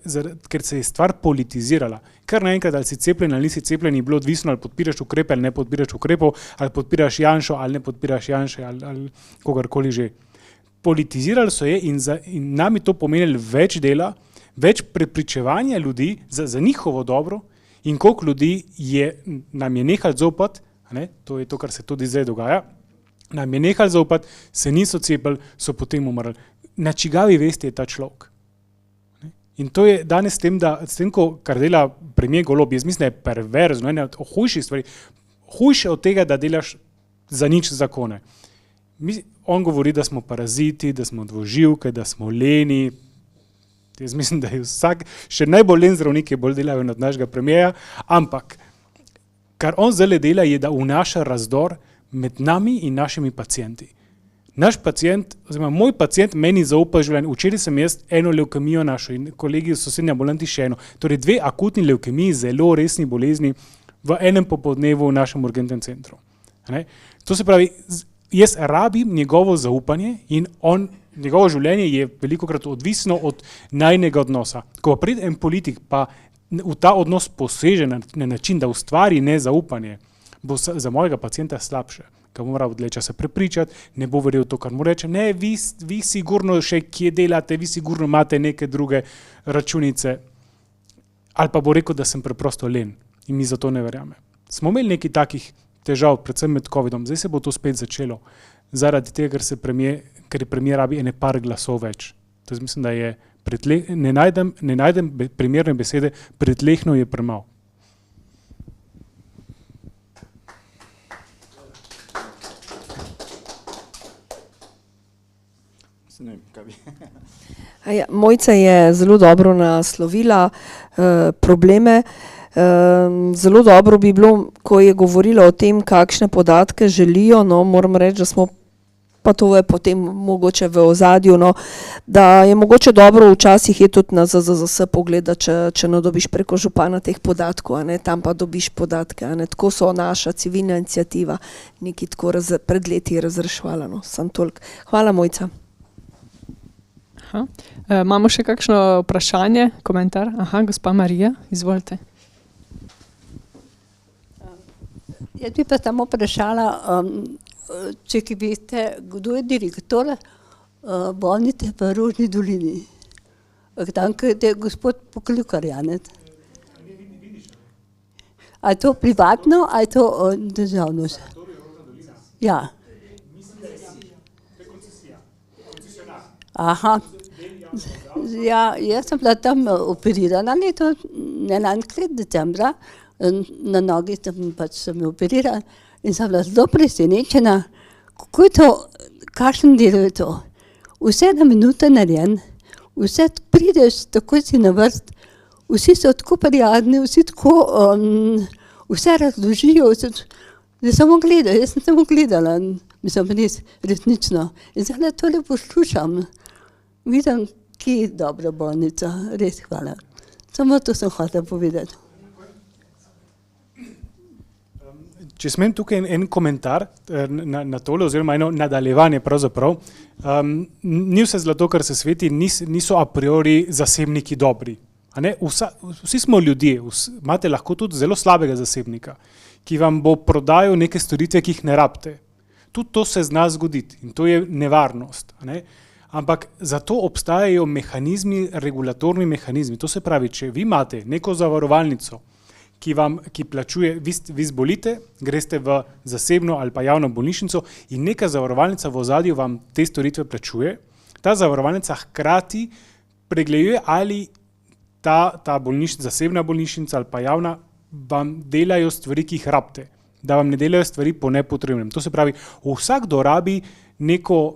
se je stvar politizirala. Kar naenkrat, ali si cepljen ali nisi cepljen, je bilo odvisno, ali podpiraš ukrepe ali ne podpiraš ukrepov, ali podpiraš Janšo ali ne podpiraš Janše ali kogarkoli že. Politizirali so je in nam je to pomenilo več dela, več prepričevanja ljudi za njihovo dobro in koliko ljudi nam je nehalo zaupati, to je to, kar se tudi zdaj dogaja, nam je nehalo zaupati, se niso cepili, so potem umrli. Na čigavi vesti je ta človek. In to je danes s tem, kar dela premier Golob, jaz mislim, da je perverzno, ena od hujših stvari, hujše od tega, da delaš za nič zakone. On govori, da smo paraziti, da smo dvoživke, da smo leni. Jaz mislim, da je vsak, še najbolj len zdravnik je bolj delaven od našega premierja, ampak kar on zdaj dela je, da vnaša razdor med nami in našimi pacienti. Naš pacient, oziroma moj pacient meni zaupa življenje. Včeraj sem jaz eno levkemijo našel in kolegi v sosednji ambulanti še eno. Torej 2 akutni levkemiji, zelo resni bolezni v enem popoldnevu v našem urgentnem centru. To se pravi, jaz rabim njegovo zaupanje in njegovo življenje je velikokrat odvisno od najnega odnosa. Ko pride en politik pa v ta odnos poseže na način, da ustvari nezaupanje, bo za mojega pacienta slabše, ga bo moral dlje časa prepričati, ne bo verjel to, kar mu reče, ne, vi sigurno še kje delate, vi sigurno imate neke druge računice, ali pa bo rekel, da sem preprosto len in mi zato ne verjame. Smo imeli nekaj takih težav, predvsem med covidom, zdaj se bo to spet začelo, zaradi tega, ker je premier rabi ene par glasov več. To mislim, da je ne najdem primerne besede, pretlehno je premalo. Mojca je zelo dobro naslovila probleme. Zelo dobro bi bilo, ko je govorila o tem, kakšne podatke želijo, no, moram reči, da smo pa to je potem mogoče v ozadju, no, da je mogoče dobro včasih je tudi na ZZZS pogledati, če ne dobiš preko župana teh podatkov, tam pa dobiš podatke. Tako so naša civilna iniciativa nekaj tako pred leti razrešvala. No, samo toliko. Hvala, Mojca. Imamo še kakšno vprašanje, komentar? Gospa Marija, izvolite. Jaz bi pa samo vprašala, če ki veste, kdo je direktor bolnice v Rožni dolini. Tam, je gospod Poklukar, Janet. A je to privatno, a je to državno? Ja. Aha. Ja, jaz sem bila tam operirana leto, 11. decembra, na nogi sem me operirala in sem bila zelo presenečena, kako je to, kakšen del je to. Vse na minuto narejen, vse prideš, tako si na vrst, vsi so tako prijazni, vsi tako, vse razložijo, da samo gledajo, jaz sem samo gledala, mislim, resnično. In zdaj tole poslušam. Vidim, ki je dobra bolnica, res hvala. Samo to sem hotela povedati. Če smem tukaj en komentar na tole, oziroma eno nadaljevanje pravzaprav, ni vse zlato, kar se sveti, niso a priori zasebniki dobri. Vsi smo ljudje, imate lahko tudi zelo slabega zasebnika, ki vam bo prodajal neke storitve, ki jih ne rabite. Tudi to se zna zgoditi in to je nevarnost. Ampak zato obstajajo mehanizmi, regulatorni mehanizmi. To se pravi, če vi imate neko zavarovalnico, ki plačuje, vi zbolite, greste v zasebno ali pa javno bolnišnico in neka zavarovalnica v ozadju vam te storitve plačuje, ta zavarovalnica hkrati pregleduje, ali ta zasebna bolnišnica ali pa javna vam delajo stvari, ki jih rabite, da vam ne delajo stvari po nepotrebnem. To se pravi, vsakdo rabi neko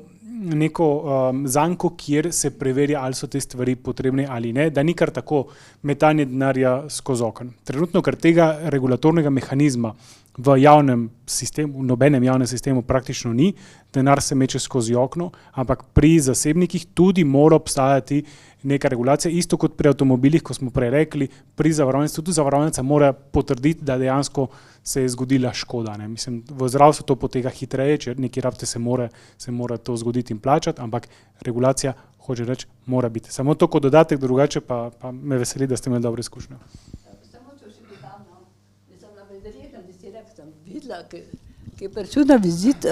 zanko, kjer se preverja, ali so te stvari potrebne ali ne, da ni kar tako metanje denarja skozi okno. Trenutno, ker tega regulatornega mehanizma v javnem sistemu, v nobenem javnem sistemu praktično ni, denar se meče skozi okno, ampak pri zasebnikih tudi mora obstajati neka regulacija, isto kot pri avtomobilih, ko smo prej rekli, pri zavarovalnici, tudi zavarovalnica mora potrditi, da dejansko se je zgodila škoda. Ne. Mislim, v zdravstvu to poteka hitreje, če nekaj rabite, se mora to zgoditi in plačati, ampak regulacija, hoče reči, mora biti. Samo to kot dodatek, drugače pa me veseli, da ste imeli dobre izkušnje. Videla, ki je prišel na vizit,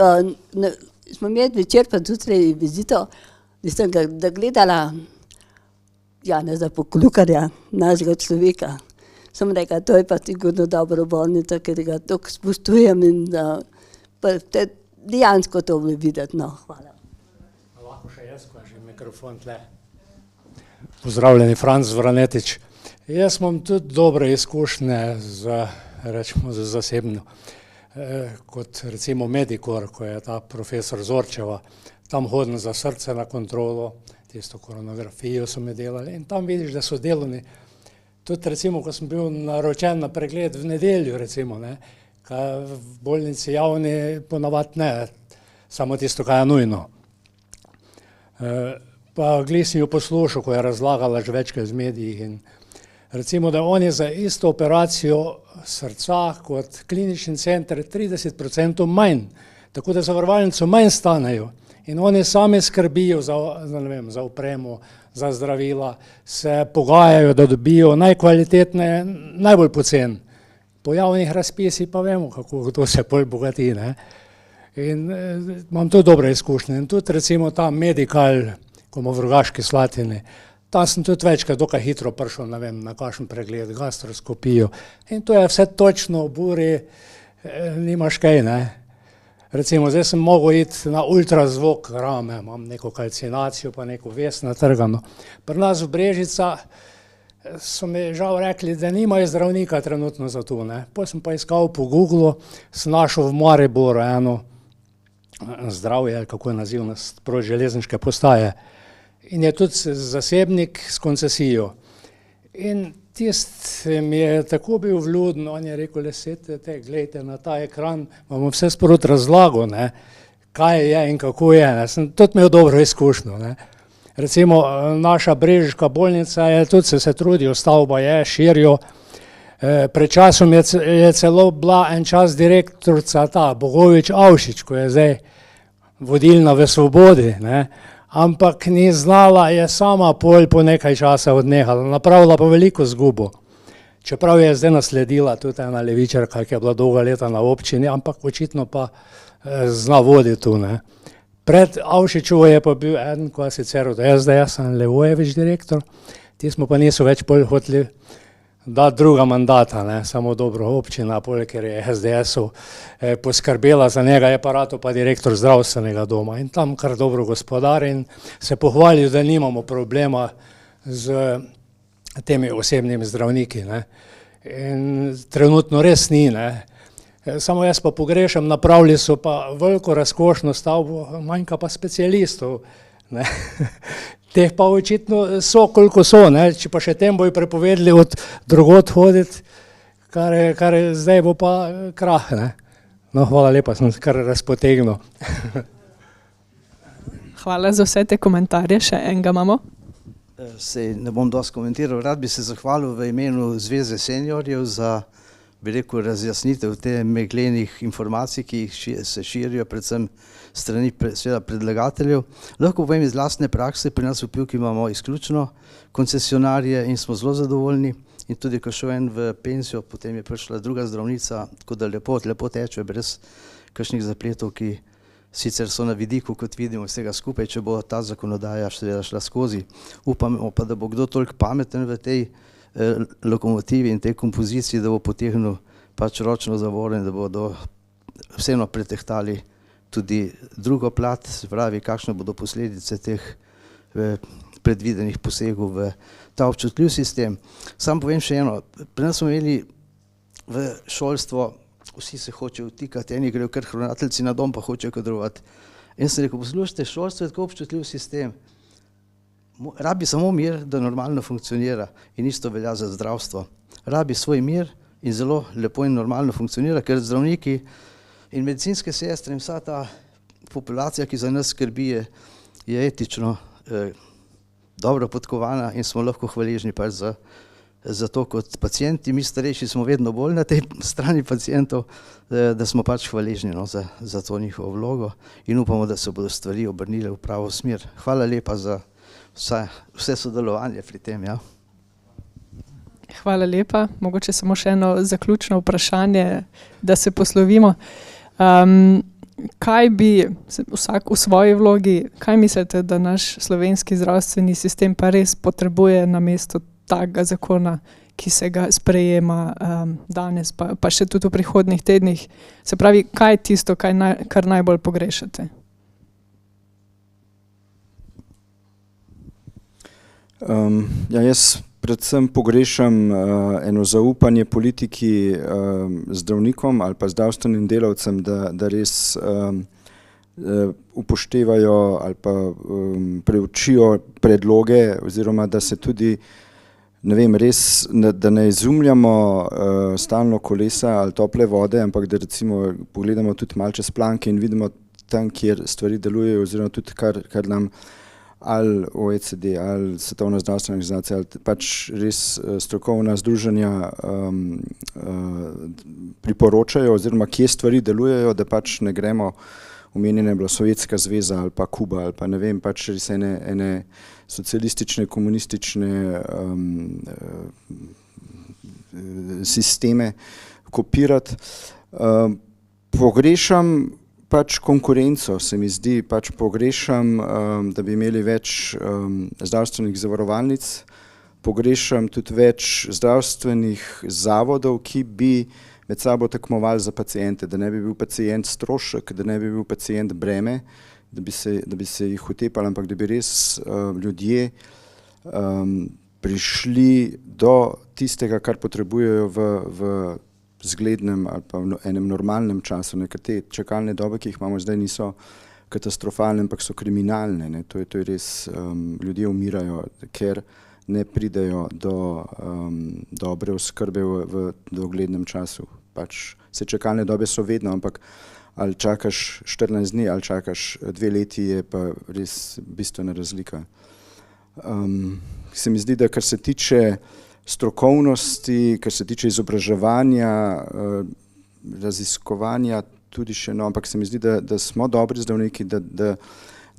smo imeli večer pa zjutraj vizito, sem ga gledala Janeza Poklukarja, našega človeka. Sem rekla, to je pa sigurno dobro bolnica, ker ga toliko spoštujem in dejansko to bilo videti. No, hvala. Lahko še jaz, ko je že mikrofon tle. Pozdravljeni, Franc Vranetič. Jaz imam tudi dobre izkušnje z zasebno. Kot recimo Medikor, ko je ta profesor Zorčeva, tam hodim za srce na kontrolo, tisto koronografijo so me delali in tam vidiš, da so delovni. Tudi recimo, ko sem bil naročen na pregled v nedeljo, recimo, ne, kaj v bolnici javni ponavadi ne, samo tisto, kaj je nujno. Pa glih sem jo poslušal, ko je razlagala že večkrat v medijih in recimo, da oni za isto operacijo srca kot klinični center 30% manj, tako da zavarovalnico manj stanejo in oni sami skrbijo za opremo, za zdravila, se pogajajo, da dobijo najkvalitetne, najbolj poceni. Po javnih razpisih pa vemo, kako to se bolj bogati. Ne? In imam tudi dobre izkušnje. In tudi recimo ta Medikal, ko ima v Rogaški Slatini, tam sem tudi večkrat dokaj hitro prišel, ne vem, na kakšen pregled, gastroskopijo. In to je vse točno, v buri, nimaš kaj, ne. Recimo, zdaj sem mogel iti na ultrazvok rame, imam neko kalcinacijo, pa neko vez natrgano. Pri nas v Brežicah so mi žal rekli, da nimajo zdravnika trenutno za to, ne. Potem sem pa iskal po Googlu, sem našel v Mariboru eno zdravje, kako je nazivno, železniške postaje. In je tudi zasebnik s koncesijo. In tisti mi je tako bil vljuden, on je rekel, sedite, gledajte na ta ekran, vam vse sproti razlagal, ne, kaj je in kako je. Ne. Sem tudi imel dobro izkušnjo. Ne. Recimo naša brežiška bolnica je tudi se trudijo, stavba je, širijo. Pred časom je celo bila en čas direktorica ta Bogovič Avšič, ko je zdaj vodilna v Svobodi, ne. Ampak ni znala, je sama pol po nekaj časa odnehala, napravila pa veliko zgubo. Čeprav je zdaj nasledila tudi ena levičarka, ki je bila dolga leta na občini, ampak očitno pa zna voditi tu. Ne. Pred Avšičevo je pa bil eden, ko je sicer od SDS, Levojevič direktor, ti smo pa niso več pol hoteli dati druga mandata, ne, samo dobro občina, pol, ker je SDS-ov poskrbela za njega, je pa rato pa direktor zdravstvenega doma in tam kar dobro gospodar in se pohvalijo, da nimamo problema z temi osebnimi zdravniki. Ne. In trenutno res ni, ne. Samo jaz pa pogrešam, napravili so pa veliko razkošno stavbo, manjka pa specialistov. Ne. Teh pa očitno so, koliko so, ne. Če pa še tem bojo prepovedali od drugod hoditi, kar zdaj bo pa krah. Ne. No, hvala lepa, sem se kar razpotegnil. Hvala za vse te komentarje, še enega imamo. Sej ne bom dosti komentiral, rad bi se zahvalil v imenu Zveze seniorjev za, bi rekel, razjasnitev te meglenih informacij, ki jih se širijo predvsem strani seveda predlagateljev. Lahko povem iz lastne prakse, pri nas v Pivki imamo izključno koncesionarje in smo zelo zadovoljni in tudi, ko šel en v penzijo, potem je prišla druga zdravnica, tako da lepo teče, brez kakšnih zapletov, ki sicer so na vidiku, kot vidimo vsega skupaj, če bo ta zakonodaja seveda šla skozi. Upamo pa, da bo kdo toliko pameten v tej lokomotivi in tej kompoziciji, da bo potegnil pač ročno zavoro in da bodo vseeno pretehtali tudi drugo plat, se pravi, kakšne bodo posledice teh predvidenih posegov v ta občutljiv sistem. Sam povem še eno, pri nas smo imeli v šolstvo, vsi se hočejo vtikati, eni grejo kar hranateljci na dom, pa hočejo kadrovati. In sem rekel, poslušajte, šolstvo je tako občutljiv sistem. Rabi samo mir, da normalno funkcionira, in isto velja za zdravstvo. Rabi svoj mir in zelo lepo in normalno funkcionira, ker zdravniki in medicinske sestre in vsa ta populacija, ki za nas skrbi, je etično dobro podkovana in smo lahko hvaležni pač za to kot pacienti. Mi starejši smo vedno bolj na tej strani pacientov, da smo pač hvaležni za to njihovo vlogo in upamo, da se bodo stvari obrnile v pravo smer. Hvala lepa za vse sodelovanje pri tem. Ja. Hvala lepa. Mogoče samo še eno zaključno vprašanje, da se poslovimo. Kaj bi vsak v svoji vlogi, kaj mislite, da naš slovenski zdravstveni sistem pa res potrebuje namesto takega zakona, ki se ga sprejema danes, pa še tudi v prihodnjih tednih? Se pravi, kaj je tisto, kar najbolj pogrešate? Jaz predvsem pogrešam eno zaupanje politiki zdravnikom ali pa zdravstvenim delavcem, da res upoštevajo ali pa preučijo predloge oziroma da se tudi, ne vem, res, da ne izumljamo stalno kolesa ali tople vode, ampak da recimo pogledamo tudi malo čez planke in vidimo tam, kjer stvari delujejo oziroma tudi kar nam ali OECD, ali Svetovna zdravstvena organizacija, ali pač res strokovna združenja priporočajo, oziroma kje stvari delujejo, da pač ne gremo, omenjena je bila Sovjetska zveza ali pa Kuba, ali pa ne vem, pač res ene socialistične, komunistične sisteme kopirati. Pogrešam pač konkurenco, se mi zdi, pač pogrešam, da bi imeli več zdravstvenih zavarovalnic, pogrešam tudi več zdravstvenih zavodov, ki bi med sabo tekmovali za paciente, da ne bi bil pacient strošek, da ne bi bil pacient breme, da bi se jih utepali, ampak da bi res ljudje prišli do tistega, kar potrebujejo v zglednem ali pa v enem normalnem času. Te čakalne dobe, ki jih imamo zdaj, niso katastrofalne, ampak so kriminalne. Ne. To je res, ljudje umirajo, ker ne pridejo do dobre oskrbe v doglednem času. Pač se čakalne dobe so vedno, ampak ali čakaš 14 dni ali čakaš 2 leti, je pa res bistvena razlika. Se mi zdi, da kar se tiče strokovnosti, kar se tiče izobraževanja, raziskovanja, tudi še ampak se mi zdi, da smo dobri zdravniki, da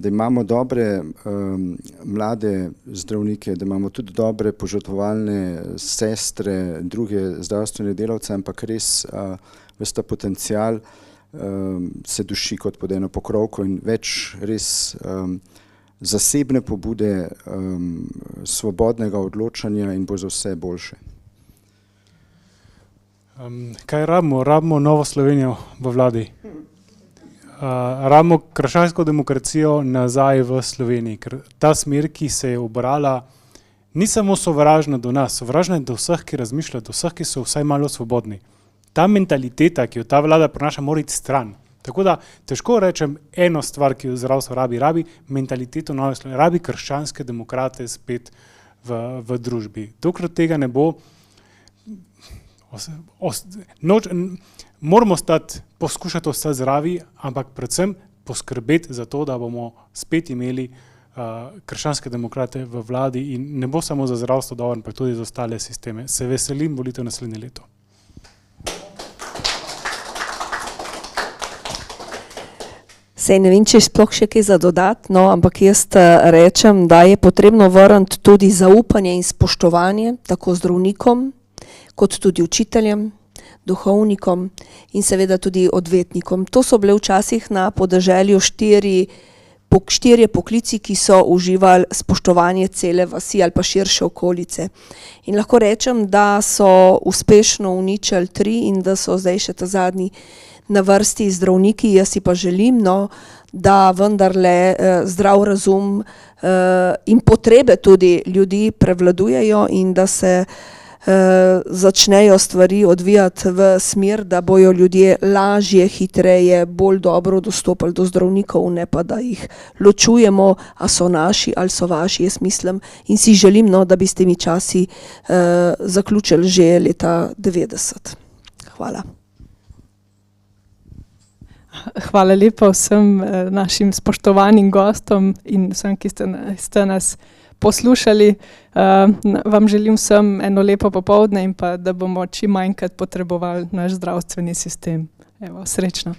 imamo dobre mlade zdravnike, da imamo tudi dobre požrtvovalne sestre, druge zdravstvene delavce, ampak res ves ta potencial se duši kot pod eno pokrovko in več res zasebne pobude, svobodnega odločanja in bo za vse boljše. Kaj rabimo? Rabimo novo Slovenijo v vladi. Rabimo krščansko demokracijo nazaj v Sloveniji, ker ta smer, ki se je obrala, ni samo sovražna do nas, sovražna je do vseh, ki razmišljajo, do vseh, ki so vsaj malo svobodni. Ta mentaliteta, ki jo ta vlada prinaša, mora iti stran. Tako da težko rečem eno stvar, ki jo zdravstvo rabi mentaliteto nove Slovenije, rabi krščanske demokrate spet v družbi. Dokler tega ne bo, moramo poskušati ostati zdravi, ampak predvsem poskrbeti za to, da bomo spet imeli krščanske demokrate v vladi in ne bo samo za zdravstvo dobro, ampak tudi za ostale sisteme. Se veselim volitev naslednje leto. Sej ne vem, če je sploh še kaj za dodati, no, ampak jaz rečem, da je potrebno vrniti tudi zaupanje in spoštovanje tako zdravnikom, kot tudi učiteljem, duhovnikom in seveda tudi odvetnikom. To so bile včasih na podeželju štirje poklici, ki so uživali spoštovanje cele vasi ali pa širše okolice. In lahko rečem, da so uspešno uničili 3 in da so zdaj še ta zadnji na vrsti zdravniki. Jaz si pa želim, da vendarle zdrav razum in potrebe tudi ljudi prevladujejo in da se začnejo stvari odvijati v smer, da bojo ljudje lažje, hitreje, bolj dobro dostopali do zdravnikov, ne pa da jih ločujemo, a so naši ali so vaši, jaz mislim in si želim, no, da bi s temi časi zaključili že leta 90. Hvala. Hvala lepa vsem našim spoštovanim gostom in vsem, ki ste nas poslušali. Vam želim vsem eno lepo popoldne in pa, da bomo čim manjkrat potrebovali naš zdravstveni sistem. Evo, srečno.